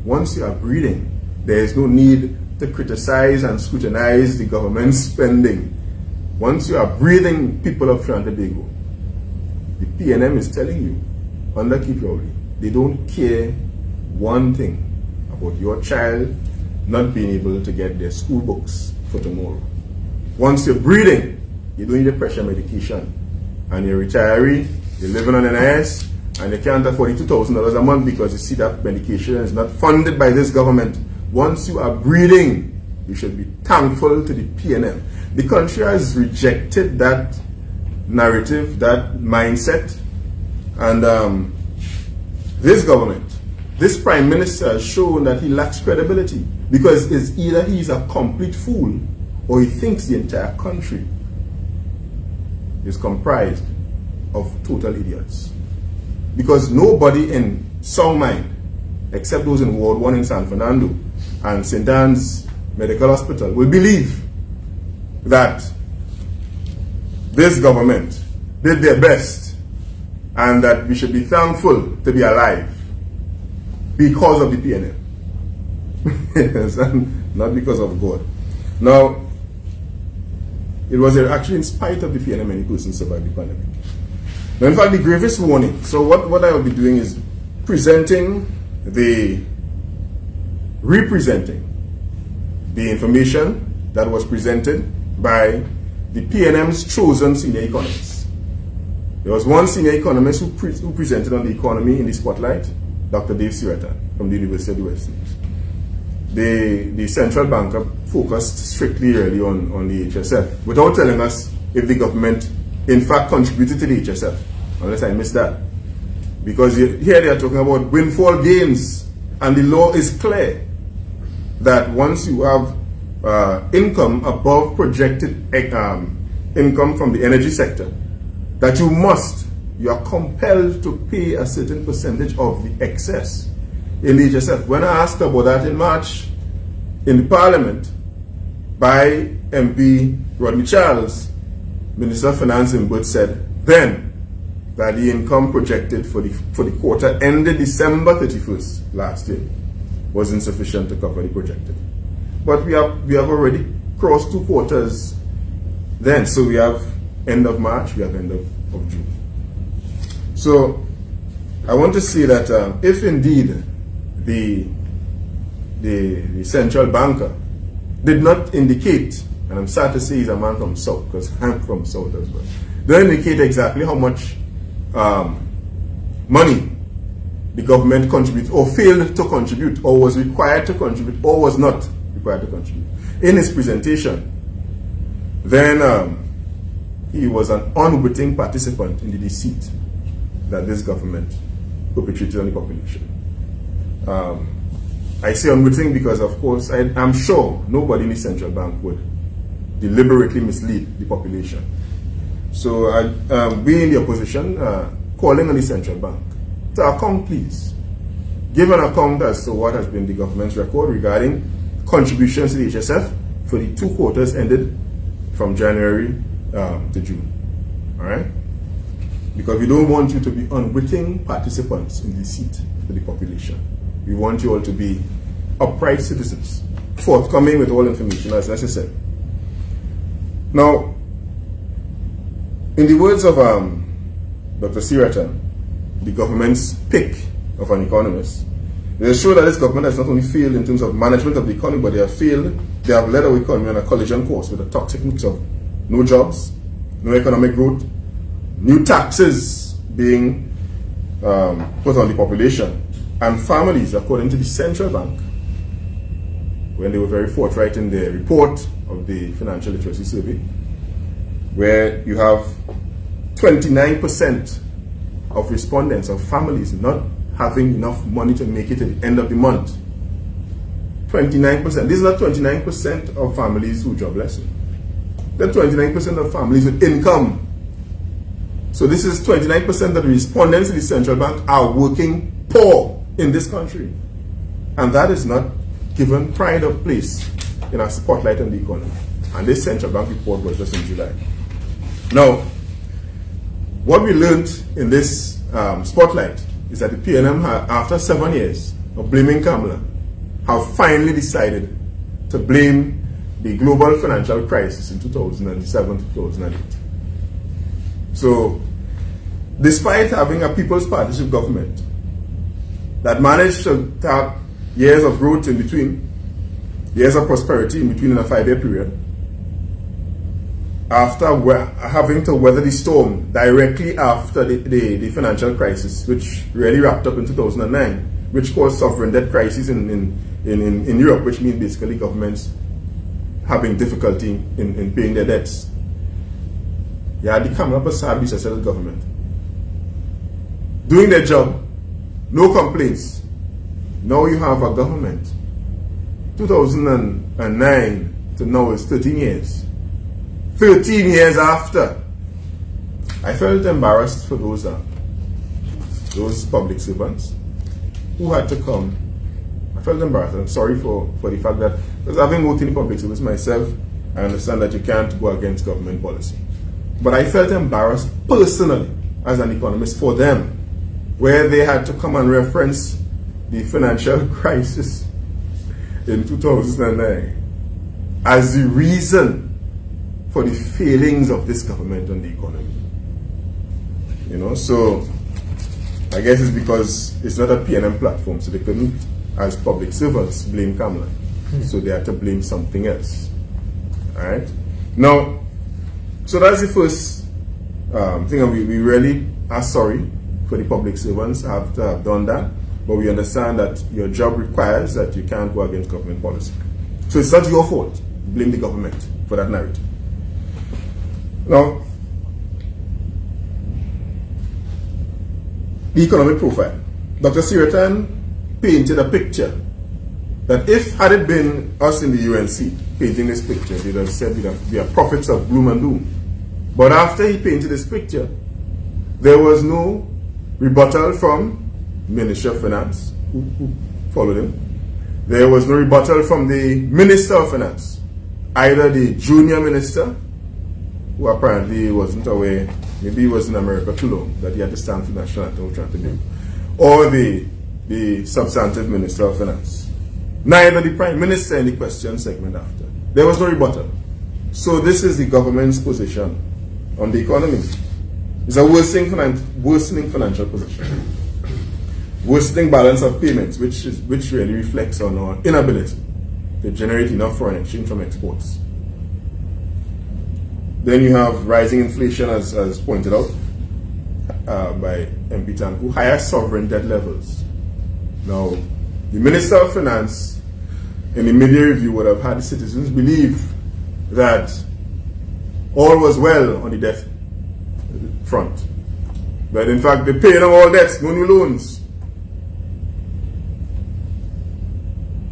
Once you are breathing, there is no need to criticize and scrutinize the government's spending. Once you are breathing, people of Trinidad and Tobago, the PNM is telling you, under Keith Rowley, they don't care one thing about your child not being able to get their school books for tomorrow. Once you're breathing, you don't need a pressure medication, and you're a retiree, you're living on NIS, and you can't afford $2,000 a month because you see that medication is not funded by this government. Once you are breathing, you should be thankful to the PNM. The country has rejected that narrative, that mindset, and this government, this Prime Minister has shown that he lacks credibility, because it's either he's a complete fool or he thinks the entire country is comprised of total idiots. Because nobody in sound mind, except those in Ward 1 in San Fernando and St. Anne's Medical Hospital, will believe that this government did their best and that we should be thankful to be alive because of the PNM. Yes, and not because of God. Now, it was actually in spite of the PNM many persons survived the pandemic. Now, in fact, the gravest warning. So what I will be doing is presenting the representing the information that was presented by the PNM's chosen senior economists. There was one senior economist who presented on the economy in the spotlight, Dr. Dave Siratan from the University of the West Indies. The central banker focused strictly really on the HSF without telling us if the government in fact contributed to the HSF, unless I missed that. Because here they are talking about windfall gains, and the law is clear that once you have income above projected income from the energy sector, that you are compelled to pay a certain percentage of the excess in the HSF. When I asked about that in March in the Parliament by MP Rodney Charles, Minister of Finance in Booth said then that the income projected for the quarter ended December 31st last year was insufficient to cover the projected. But we have already crossed 2 quarters then, so we have end of March, we have end of June. So I want to say that if indeed the central banker did not indicate, and I'm sad to say he's a man from South, because I'm from South as well, don't indicate exactly how much money the government contributed or failed to contribute, or was required to contribute, or was not required to contribute in his presentation, then he was an unwitting participant in the deceit that this government perpetrated on the population. I say unwitting because, of course, I'm sure nobody in the central bank would deliberately mislead the population. So we in the opposition calling on the central bank to account, please. Give an account as to what has been the government's record regarding contributions to the HSF for the 2 quarters ended from January to June. All right? Because we don't want you to be unwitting participants in deceit to the population. We want you all to be upright citizens, forthcoming with all information as necessary. Now, in the words of Dr. Siratan, the government's pick of an economist, they show that this government has not only failed in terms of management of the economy, but they have led our economy on a collision course with a toxic mix of no jobs, no economic growth, new taxes being put on the population, and families, according to the central bank, when they were very forthright in their report of the Financial Literacy Survey, where you have 29% of respondents of families not having enough money to make it at the end of the month. 29%. This is not 29% of families who are jobless. They're 29% of families with income. So this is 29% that the respondents in the central bank are working poor in this country. And that is not given pride of place in a spotlight on the economy. And this central bank report was just in July. Now, what we learned in this spotlight is that the PNM, after 7 years of blaming Kamala, have finally decided to blame the global financial crisis in 2007-2008. So, despite having a People's Partnership government that managed to have years of growth in between, years of prosperity in between in a 5-year period, after having to weather the storm directly after the financial crisis, which really wrapped up in 2009, which caused sovereign debt crisis in Europe, which means basically governments having difficulty in paying their debts. You had the Kamala Prasad settled government doing their job, no complaints. Now you have a government, 2009 to now is 13 years. 13 years after. I felt embarrassed for those public servants who had to come. I felt embarrassed. I'm sorry for the fact that, because having worked in public service myself, I understand that you can't go against government policy. But I felt embarrassed personally as an economist for them, where they had to come and reference the financial crisis in 2009 as the reason for the failings of this government on the economy. You know, so I guess it's because it's not a PNM platform, so they couldn't as public servants, blame Kamla. So they had to blame something else. All right. Now, so that's the first thing, and we really are sorry for the public servants have to have done that, but we understand that your job requires that you can't go against government policy. So it's not your fault. Blame the government for that narrative. Now, the economic profile. Dr. Siratan painted a picture that if had it been us in the UNC painting this picture, they'd have said we are prophets of gloom and doom. But after he painted this picture, there was no rebuttal from Minister of Finance, who followed him. There was no rebuttal from the Minister of Finance, either the junior minister, who apparently wasn't aware, maybe he was in America too long, that he had to stand for national anthem, trying to do, or the substantive Minister of Finance. Neither the Prime Minister in the question segment after. There was no rebuttal. So this is the government's position on the economy. It's a worsening financial position. Worsening balance of payments, which really reflects on our inability to generate enough foreign exchange from exports. Then you have rising inflation, as pointed out by MP Tanku, higher sovereign debt levels. Now, the Minister of Finance in the media review would have had the citizens believe that all was well on the debt front. But in fact, they're paying off all debts, no new loans.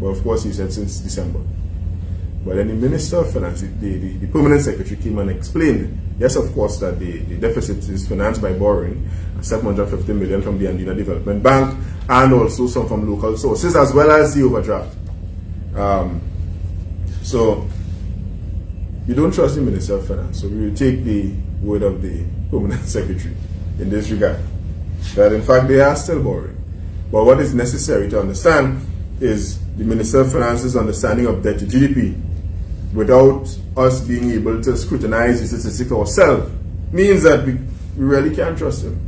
Well, of course, he said since December. But then the Minister of Finance, the Permanent Secretary, came and explained, yes, of course, that the deficit is financed by borrowing, 750 million from the Andina Development Bank, and also some from local sources, as well as the overdraft. So, you don't trust the Minister of Finance, so we will take the word of the Permanent Secretary in this regard, that in fact they are still borrowing. But what is necessary to understand is the Minister of Finance's understanding of debt to GDP without us being able to scrutinize the statistics ourselves means that we really can't trust him.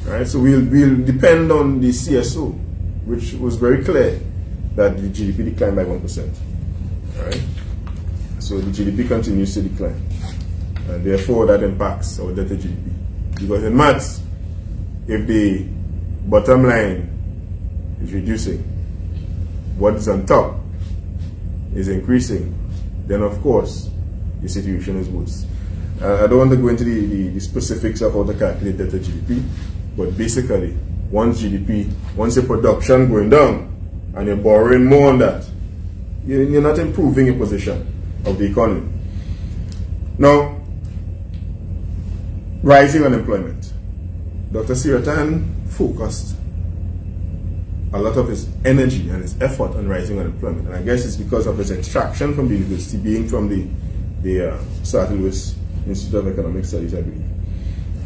Right? So we'll depend on the CSO, which was very clear that the GDP declined by 1%. Right? So the GDP continues to decline. And therefore that impacts our debt to GDP. Because in maths, if the bottom line is reducing, what's on top is increasing, then of course the situation is worse. I don't want to go into the specifics of how to calculate debt to GDP, but basically once your production going down and you're borrowing more on that, you're not improving your position of the economy. Now, rising unemployment. Dr. Siratan focused a lot of his energy and his effort on rising unemployment. And I guess it's because of his extraction from the university, being from the Sir Lewis Institute of Economic Studies, I believe.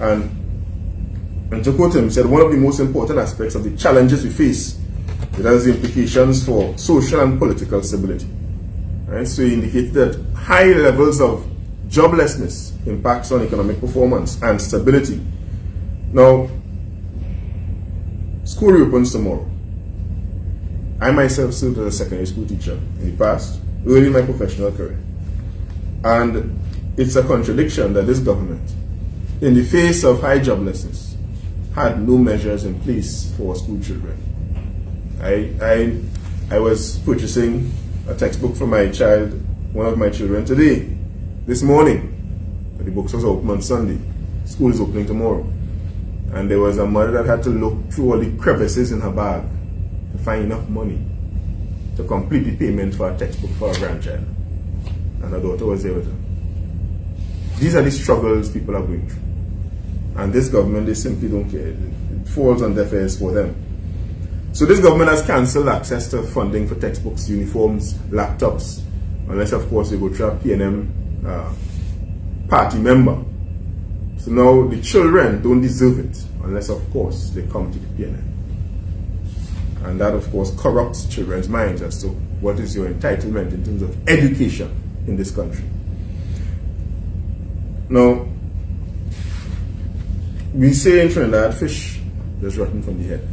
And to quote him, he said, one of the most important aspects of the challenges we face, it has implications for social and political stability. Right? So he indicated that high levels of joblessness impacts on economic performance and stability. Now, school reopens tomorrow. I myself served as a secondary school teacher in the past, early in my professional career. And it's a contradiction that this government, in the face of high joblessness, had no measures in place for school children. I was purchasing a textbook for my child, one of my children today, this morning. The books was open on Sunday. School is opening tomorrow. And there was a mother that had to look through all the crevices in her bag to find enough money to complete the payment for a textbook for her grandchild. And her daughter was there with her. These are the struggles people are going through. And this government, they simply don't care. It falls on deaf ears for them. So this government has cancelled access to funding for textbooks, uniforms, laptops, unless of course they go through a PNM party member. So now the children don't deserve it unless of course they come to the PNM. And that of course corrupts children's minds as to what is your entitlement in terms of education in this country. Now, we say in Trinidad, fish is rotten from the head.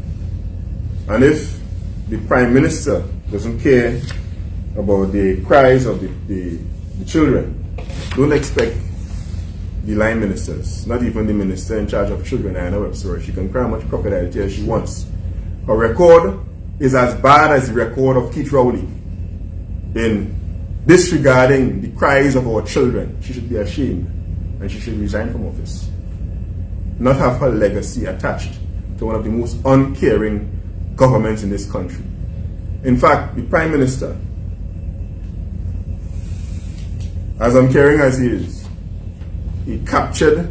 And if the Prime Minister doesn't care about the cries of the children, don't expect the line ministers, not even the minister in charge of children, Diana Webster, she can cry how much crocodile tears she wants. Her record is as bad as the record of Keith Rowley in disregarding the cries of our children. She should be ashamed and she should resign from office. Not have her legacy attached to one of the most uncaring governments in this country. In fact, the Prime Minister, as uncaring as he is, he encapsulated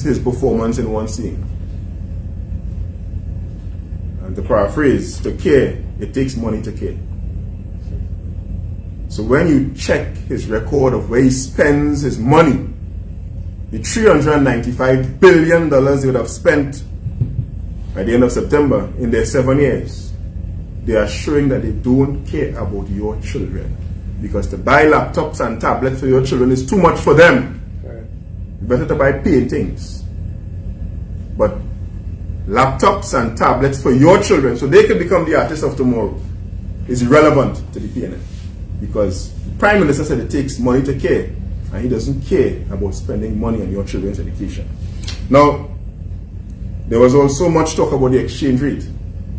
his performance in one scene. And to paraphrase, to care, it takes money to care. So when you check his record of where he spends his money, the $395 billion they would have spent at the end of September in their 7 years, they are showing that they don't care about your children. Because to buy laptops and tablets for your children is too much for them. Right. Better to buy paintings. But laptops and tablets for your children so they can become the artists of tomorrow is irrelevant to the PNM. Because the Prime Minister said it takes money to care, and he doesn't care about spending money on your children's education. Now, there was also much talk about the exchange rate.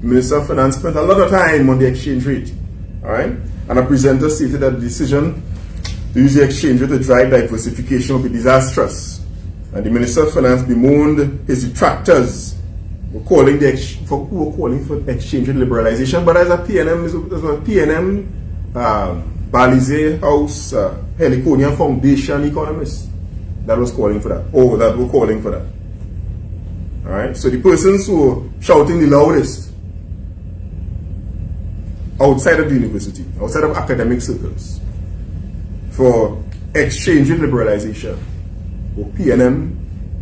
The Minister of Finance spent a lot of time on the exchange rate. Alright? And a presenter stated that the decision to use the exchange rate to drive diversification would be disastrous. And the Minister of Finance bemoaned his detractors who were calling for exchange rate liberalization. But as a PNM Balize House Heliconia Foundation economist that was calling for that, or that were calling for that. Alright, so the persons who were shouting the loudest outside of the university, outside of academic circles, for exchange rate liberalization were PNM,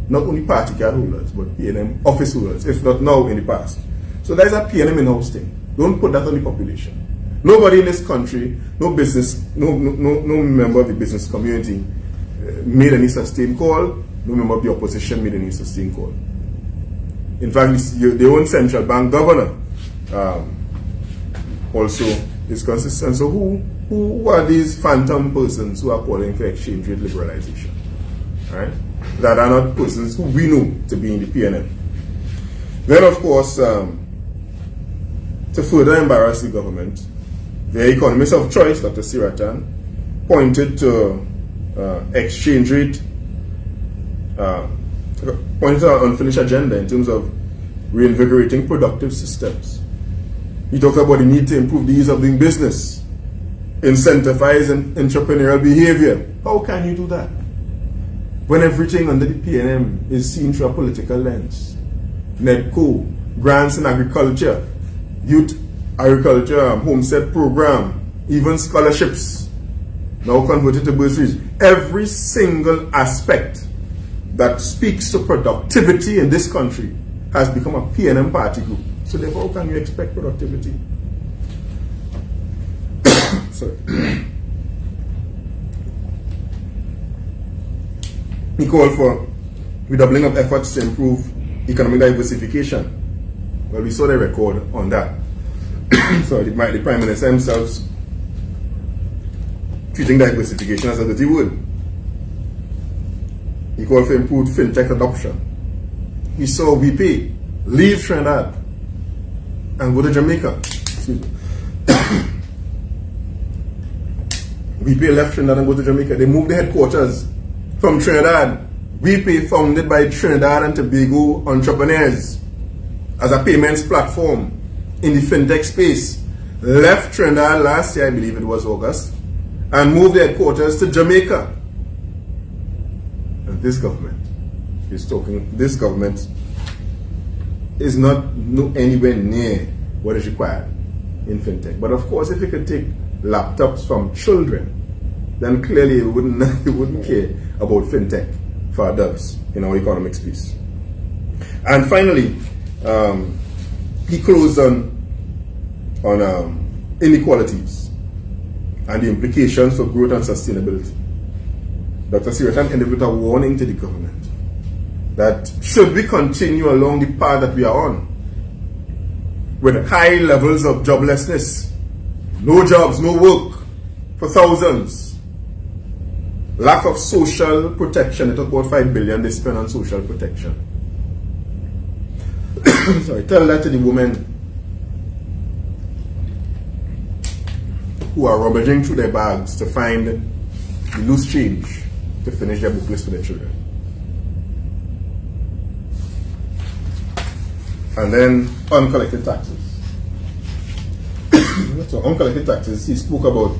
not only party card holders, but PNM office holders, if not now, in the past. So there's a PNM in-house thing. Don't put that on the population. Nobody in this country, no business, no member of the business community made any sustained call. No member of the opposition made any sustained call. In fact, their own central bank governor also is consistent. So who are these phantom persons who are calling for exchange rate liberalization? Right? That are not persons who we know to be in the PNM. Then, of course, to further embarrass the government, the economist of choice, Dr. Siratan, pointed to exchange rate, pointed to an unfinished agenda in terms of reinvigorating productive systems. He talked about the need to improve the ease of doing business, incentivize entrepreneurial behavior. How can you do that when everything under the PNM is seen through a political lens? NEDCO, grants in agriculture, youth agriculture, homestead program, even scholarships, now converted to bursaries. Every single aspect that speaks to productivity in this country has become a PNM party group. So therefore, how can you expect productivity? Sorry. He called for redoubling of efforts to improve economic diversification. Well, we saw the record on that. So the Prime Minister himself treating diversification as a dirty word. He called for improved fintech adoption. He saw WePay leave Trinidad and go to Jamaica. Excuse me. WePay left Trinidad and go to Jamaica. They moved the headquarters from Trinidad. WePay, founded by Trinidad and Tobago entrepreneurs as a payments platform in the fintech space, left Trinidad last year, I believe it was August, and moved their headquarters to Jamaica. And this government is not anywhere near what is required in fintech. But of course, if it could take laptops from children, then clearly it wouldn't care about fintech for adults in our economic space. And finally, he closed on inequalities and the implications for growth and sustainability. Dr. Siratan ended with a warning to the government that should we continue along the path that we are on, with high levels of joblessness, no jobs, no work for thousands, lack of social protection. It took about $5 billion they spent on social protection. Sorry, tell that to the women who are rummaging through their bags to find the loose change to finish their book list for their children. And then uncollected taxes. So uncollected taxes, he spoke about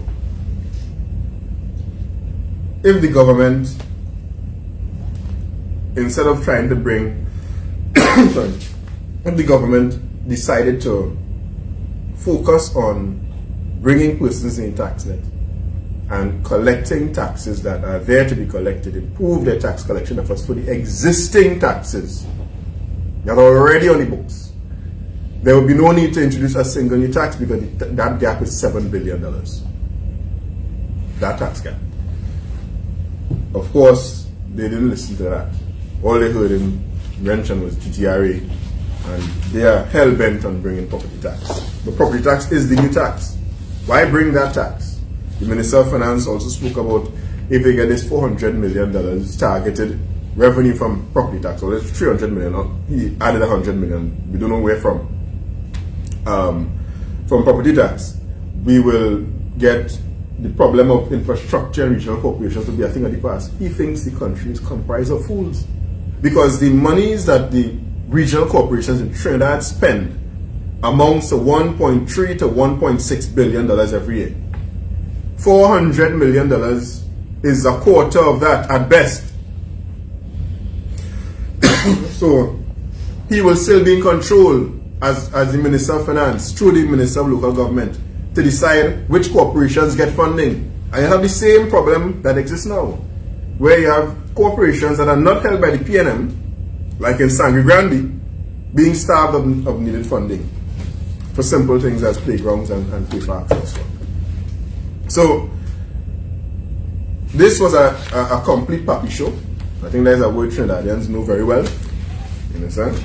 if the government, instead of trying to bring, sorry, if the government decided to focus on bringing persons in tax net and collecting taxes that are there to be collected, improve their tax collection efforts for the existing taxes that are already on the books, there would be no need to introduce a single new tax because that gap is $7 billion. That tax gap. Of course, they didn't listen to that. All they heard him mention was GTRA, and they are hell-bent on bringing property tax. But property tax is the new tax. Why bring that tax? The Minister of Finance also spoke about if they get this $400 million targeted revenue from property tax, or it's $300 million, he added $100 million, we don't know where from property tax, we will get the problem of infrastructure and regional corporations to be a thing of the past. He thinks the country is comprised of fools. Because the monies that the regional corporations in Trinidad spend amounts to $1.3 to $1.6 billion every year. $400 million is a quarter of that at best. So he will still be in control as the Minister of Finance through the Minister of Local Government to decide which corporations get funding. And you have the same problem that exists now, where you have corporations that are not held by the PNM, like in Sangre Grande, being starved of needed funding for simple things as playgrounds and play parks and so on. So this was a complete puppy show. I think that's a word Trinidadians know very well. You understand?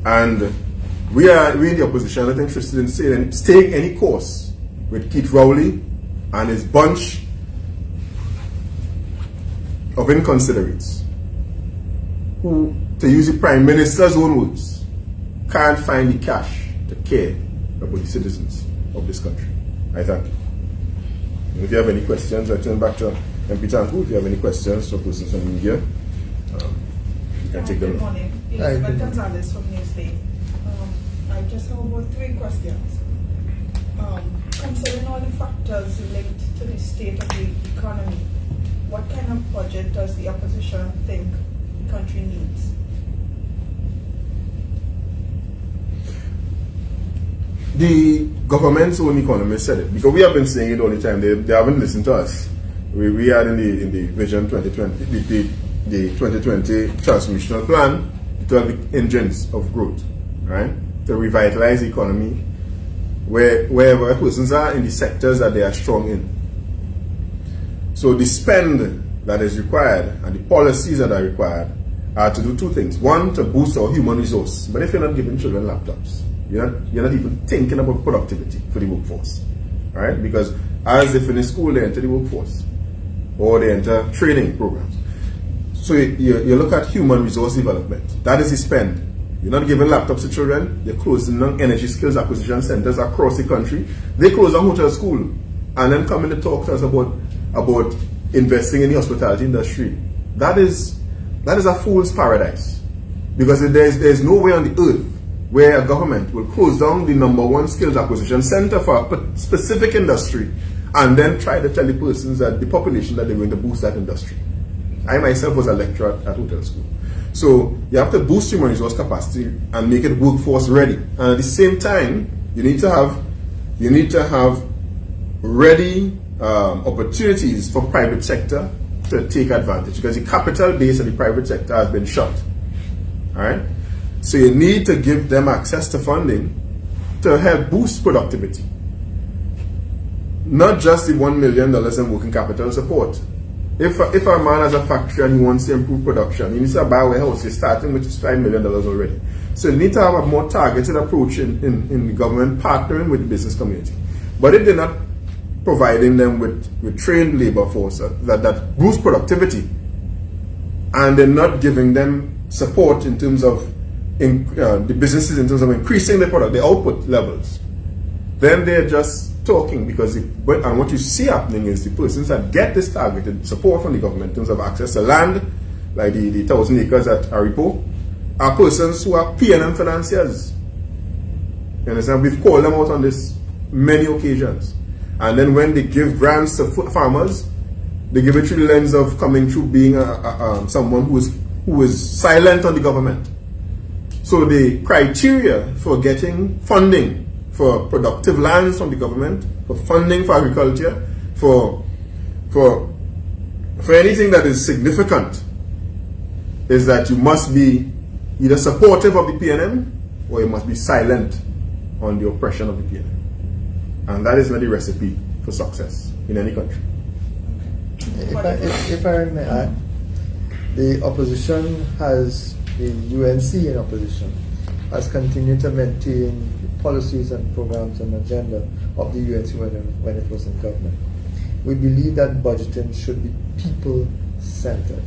And we in the opposition are not interested in staying any course with Keith Rowley and his bunch of inconsiderates who, to use the Prime Minister's own words, can't find the cash to care about the citizens of this country. I thank you. And if you have any questions, I turn back to MP Tanku. If you have any questions for persons from the media, you can take them. Good morning. Elizabeth Gonzalez from Newsday. I just have about 3 questions. Considering all the factors linked to the state of the economy, what kind of budget does the opposition think the country needs? The government's own economists said it, because we have been saying it all the time. They haven't listened to us. We had in the Vision 2020, the 2020 transformational plan, 12 engines of growth, right? To revitalize the economy wherever persons are in the sectors that they are strong in. So the spend that is required and the policies that are required are to do 2 things. One, to boost our human resource. But if you're not giving children laptops, you're not even thinking about productivity for the workforce, right? Because as they finish school, they enter the workforce or they enter training programs. So you look at human resource development. That is the spend. You're not giving laptops to children. You're closing down energy skills acquisition centers across the country. They close down hotel school and then come in to talk to us about investing in the hospitality industry. That is a fool's paradise, because there's no way on the earth where a government will close down the #1 skills acquisition center for a specific industry and then try to tell the persons that the population that they're going to boost that industry. I myself was a lecturer at hotel school. So you have to boost human resource capacity and make it workforce ready. And at the same time, you need to have ready opportunities for private sector to take advantage, because the capital base of the private sector has been shut. All right. So you need to give them access to funding to help boost productivity. Not just the $1 million in working capital support. If a man has a factory and he wants to improve production, he needs to buy a warehouse. He's starting with $5 million already. So you need to have a more targeted approach in the government partnering with the business community. But if they're not providing them with trained labor force that boosts productivity, and they're not giving them support in terms of the businesses in terms of increasing their output levels, then they're just talking. Because and what you see happening is the persons that get this targeted support from the government in terms of access to land, like the 1,000 acres at Aripo, are persons who are P&M financiers. You understand? We've called them out on this many occasions. And then when they give grants to farmers, they give it through the lens of coming through being someone who is silent on the government. So the criteria for getting funding for productive lands from the government, for funding for agriculture, for anything that is significant, is that you must be either supportive of the PNM or you must be silent on the oppression of the PNM. And that is not the recipe for success in any country. If I may add, the opposition has, the UNC in opposition, has continued to maintain the policies and programs and agenda of the UNC when it was in government. We believe that budgeting should be people-centered.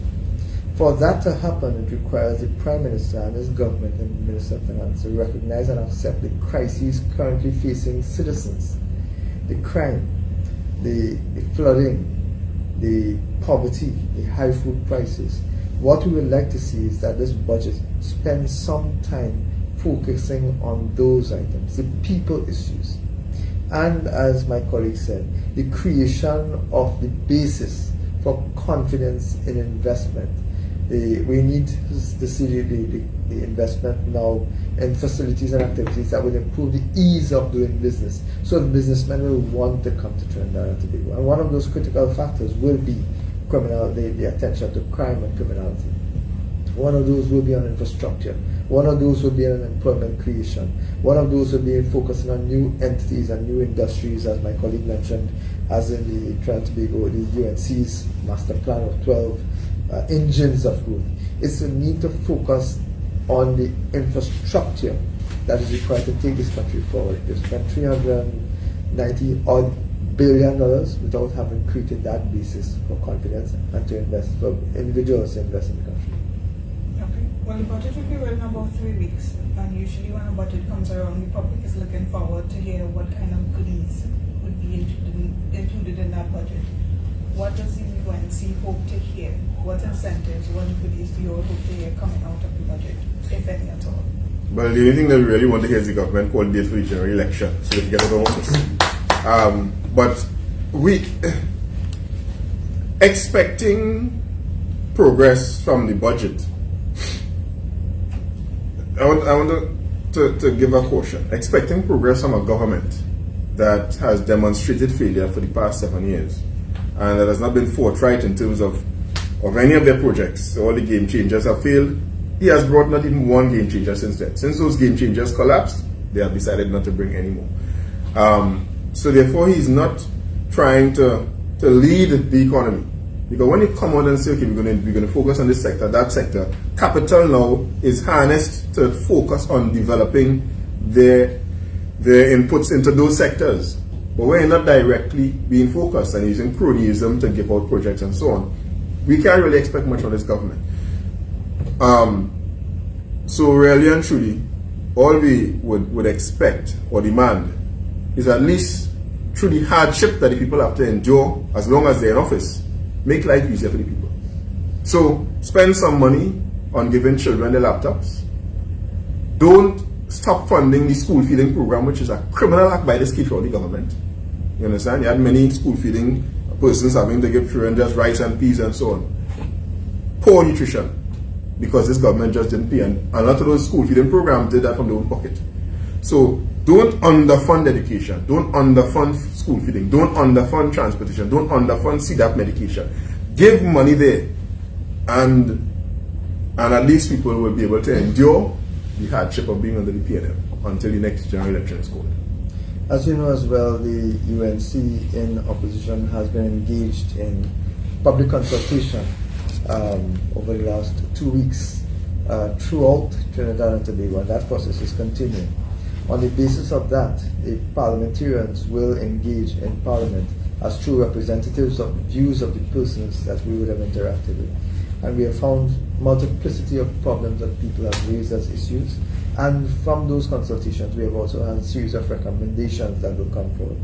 For that to happen, it requires the Prime Minister and his government and the Minister of Finance to recognize and accept the crises currently facing citizens, the crime, the flooding, the poverty, the high food prices. What we would like to see is that this budget spends some time focusing on those items, the people issues. And as my colleague said, the creation of the basis for confidence in investment. We need to see the investment now in facilities and activities that will improve the ease of doing business, so the businessmen will want to come to Trinidad and Tobago. And one of those critical factors will be the attention to crime and criminality. One of those will be on infrastructure. One of those will be on employment creation. One of those will be focusing on new entities and new industries, as my colleague mentioned, as in the Trinidad and Tobago, the UNC's master plan of 12 engines of growth. It's the need to focus on the infrastructure that is required to take this country forward. They've spent $390 billion without having created that basis for confidence and to invest, for individuals to invest in the country. Okay. Well, the budget will be ready in about 3 weeks, and usually when a budget comes around, the public is looking forward to hear what kind of goodies would be included in that budget. What does the UNC hope to hear? What incentives, what goodies do you all hope to hear coming out of the budget, if any at all? Well, the only thing that we really want to hear is the government call date for the general election, so we can get out of office. But we expecting progress from the budget. I want to give a caution. Expecting progress from a government that has demonstrated failure for the past 7 years, and that has not been forthright in terms of any of their projects. All the game changers have failed. He has brought not even one game changer since then. Since those game changers collapsed, they have decided not to bring any more. So therefore, he's not trying to lead the economy. Because when you come out and say, okay, we're going to focus on this sector, that sector, capital now is harnessed to focus on developing their inputs into those sectors. But we're not directly being focused and using cronyism to give out projects and so on. We can't really expect much from this government. So really and truly, all we would expect or demand is at least through the hardship that the people have to endure as long as they're in office, make life easier for the people. So spend some money on giving children their laptops. Don't stop funding the school feeding program, which is a criminal act by the Skid-Rowley government. You understand? You had many school feeding persons having to give children just rice and peas and so on. Poor nutrition, because this government just didn't pay. And a lot of those school feeding programs did that from their own pocket. So don't underfund education. Don't underfund school feeding. Don't underfund transportation. Don't underfund CDAP medication. Give money there, and at least people will be able to endure the hardship of being under the PNM until the next general election is called. As you know as well, the UNC in opposition has been engaged in public consultation over the last 2 weeks throughout Trinidad and Tobago, and that process is continuing. On the basis of that, the parliamentarians will engage in Parliament as true representatives of the views of the persons that we would have interacted with. And we have found multiplicity of problems that people have raised as issues. And from those consultations, we have also had a series of recommendations that will come forward.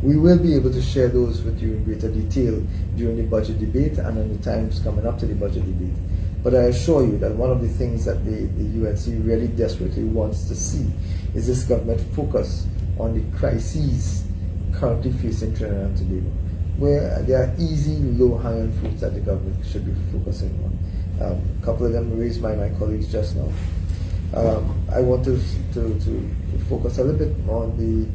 We will be able to share those with you in greater detail during the budget debate and in the times coming up to the budget debate. But I assure you that one of the things that the UNC really desperately wants to see is this government focus on the crises currently facing Trinidad and Tobago, where there are easy, low-hanging fruits that the government should be focusing on. A couple of them raised by my colleagues just now. I want to focus a little bit on the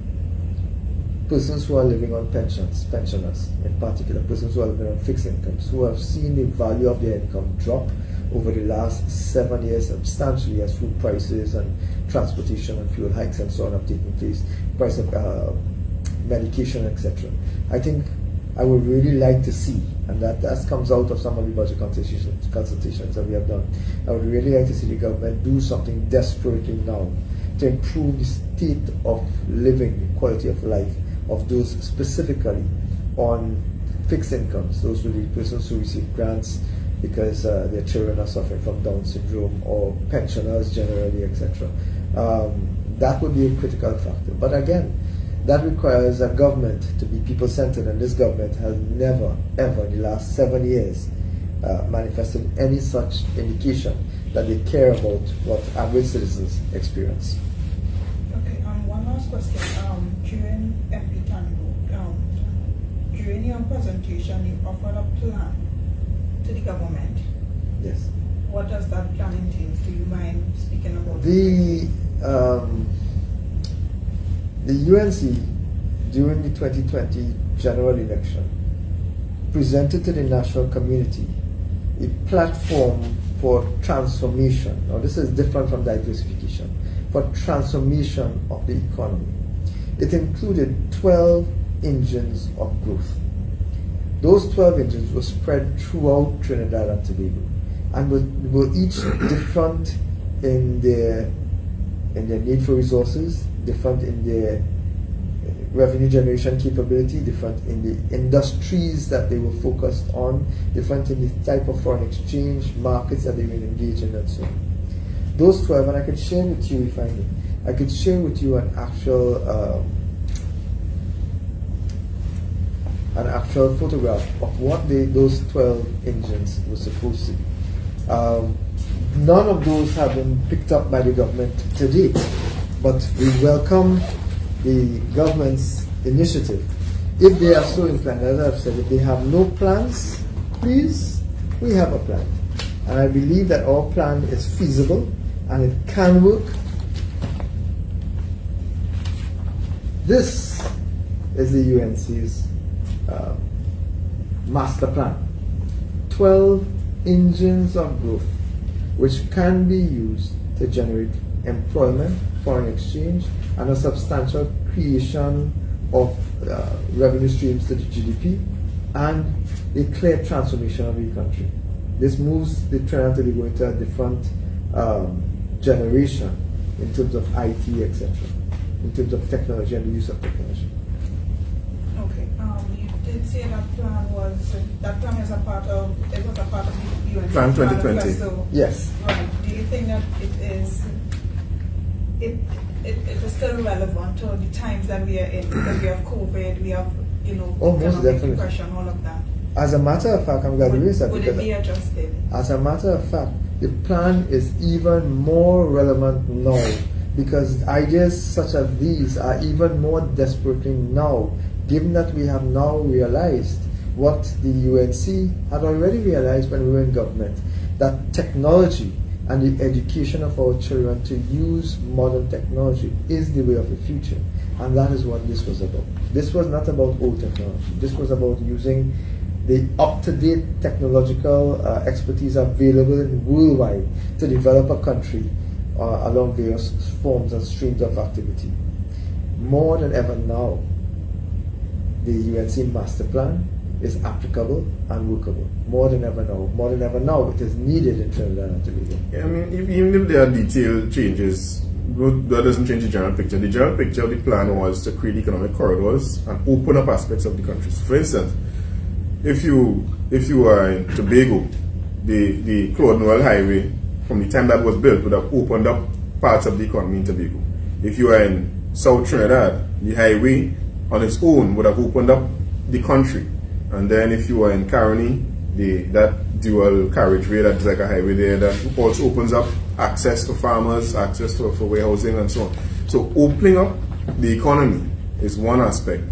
persons who are living on pensioners in particular, persons who are living on fixed incomes, who have seen the value of their income drop over the last 7 years substantially as food prices and transportation and fuel hikes and so on have taken place, price of medication, etc. I think I would really like to see, and that comes out of some of the budget consultations that we have done, I would really like to see the government do something desperately now to improve the state of living, the quality of life of those specifically on fixed incomes, those will be persons who receive grants because their children are suffering from Down syndrome, or pensioners generally, etc. That would be a critical factor. But again, that requires a government to be people-centered, and this government has never, ever in the last 7 years manifested any such indication that they care about what average citizens experience. Okay, one last question. During MP Tango, during your presentation, you offered a plan to the government. Yes. What does that plan entail? Do you mind speaking about The UNC, during the 2020 general election, presented to the national community a platform for transformation. Now, this is different from diversification, for transformation of the economy. It included 12 engines of growth. Those 12 engines were spread throughout Trinidad and Tobago, and were each different in their need for resources, different in their revenue generation capability, different in the industries that they were focused on, different in the type of foreign exchange markets that they were engaged in, and so on. Those 12, and I could share with you, if I may, I could share with you an actual photograph of what those 12 engines were supposed to be. None of those have been picked up by the government to date, but we welcome the government's initiative. If they are so inclined, as I've said, if they have no plans, please, we have a plan. And I believe that our plan is feasible and it can work. This is the UNC's master plan. 12 engines of growth which can be used to generate employment, foreign exchange, and a substantial creation of revenue streams to the GDP, and a clear transformation of the country. This moves the Trinidad and Tobago into a different generation in terms of IT, etc., in terms of technology and the use of technology. Okay, you did say that plan is a part of the UN Plan 2020. Manifesto. Yes. Right. Do you think that it is still relevant to the times that we are in? Because we have COVID, we have most economic definitely. depression, all of that. As a matter of fact, I'm glad you raised that. Would it be adjusted? As a matter of fact, the plan is even more relevant now, because ideas such as these are even more desperately now, given that we have now realized what the UNC had already realized when we were in government, that technology and the education of our children to use modern technology is the way of the future. And that is what this was about. This was not about old technology. This was about using the up-to-date technological expertise available worldwide to develop a country along various forms and streams of activity. More than ever now, the UNC Master Plan is applicable and workable more than ever now. More than ever now, it is needed in Trinidad and Tobago. Yeah, I mean, even if there are detailed changes, that doesn't change the general picture. The general picture of the plan was to create economic corridors and open up aspects of the country. So for instance, if you are in Tobago, the Claude Noel Highway, from the time that was built, would have opened up parts of the economy in Tobago. If you are in South Trinidad, the highway on its own would have opened up the country. And then if you are in Caroni, that dual carriageway, that's like a highway there, that also opens up access for farmers, access for warehousing and so on. So opening up the economy is one aspect.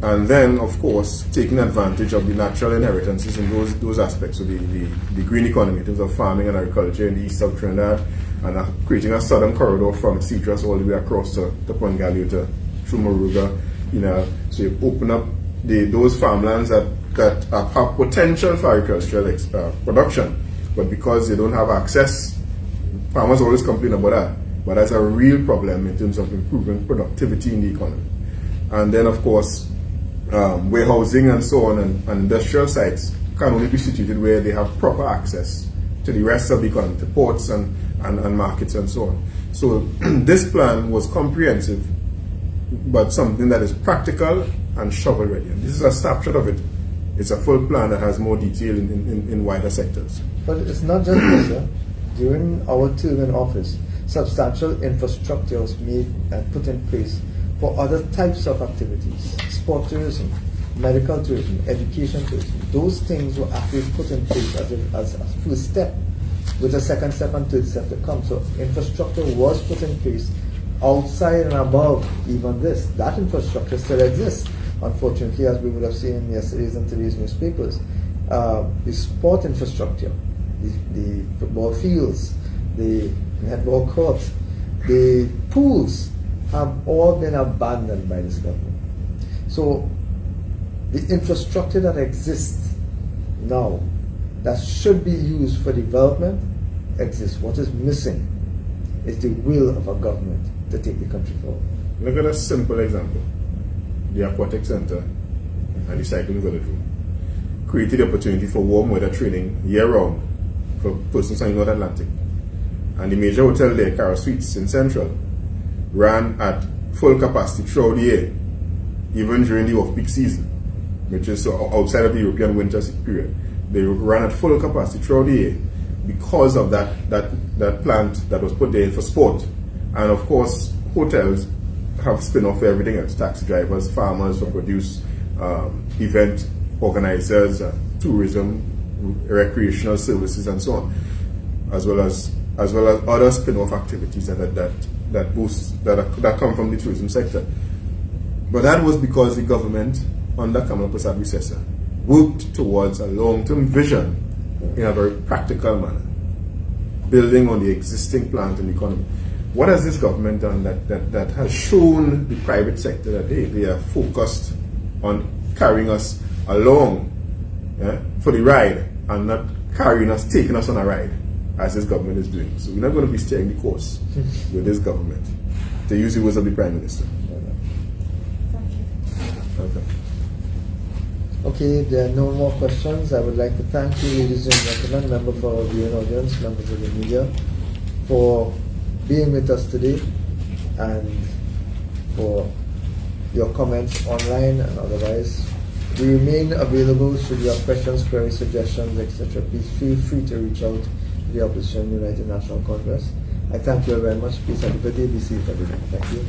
And then, of course, taking advantage of the natural inheritances in those aspects. So the green economy in terms of farming and agriculture in the east of Trinidad, and creating a southern corridor from Citrus all the way across to Point Gallo to Moruga. So you open up those farmlands that have potential for agricultural production, but because they don't have access, farmers always complain about that. But that's a real problem in terms of improving productivity in the economy. And then, of course, warehousing and so on and industrial sites can only be situated where they have proper access to the rest of the economy, to ports and markets and so on. So this plan was comprehensive, but something that is practical and shovel ready. And this is a snapshot of it. It's a full plan that has more detail in wider sectors. But it's not just this. Sir. During our term in office, substantial infrastructure was made and put in place for other types of activities: sport tourism, medical tourism, education tourism. Those things were actually put in place as a first step, with a second step and third step to come. So infrastructure was put in place outside and above even this. That infrastructure still exists, unfortunately, as we would have seen in yesterday's and today's newspapers. The sport infrastructure, the football fields, the netball courts, the pools have all been abandoned by this government. So the infrastructure that exists now that should be used for development exists. What is missing is the will of a government to take the country forward. Look at a simple example. The Aquatic Center and the Cycling Velodrome created the opportunity for warm weather training year-round for persons in North Atlantic. And the major hotel there, Cara Suites in Central, ran at full capacity throughout the year, even during the off-peak season, which is outside of the European winter period. They ran at full capacity throughout the year because of that plant that was put there for sport. And of course, hotels have spin-off for everything else: taxi drivers, farmers for produce, event organizers, tourism, recreational services, and so on, as well as other spin-off activities that come from the tourism sector. But that was because the government, under Kamala Prasad Visesa, worked towards a long-term vision in a very practical manner, building on the existing plans in the economy. What has this government done that has shown the private sector that they are focused on carrying us along for the ride and not taking us on a ride, as this government is doing? So we're not going to be steering the course with this government, to use the words of the Prime Minister. Thank you. Okay. Okay, there are no more questions. I would like to thank you, ladies and gentlemen, members of our viewing audience, members of the media, for being with us today and for your comments online and otherwise. We remain available should you have questions, queries, suggestions, etc. Please feel free to reach out to the Opposition United National Congress. I thank you very much. Please have a good day. Be safe, everyone. Thank you.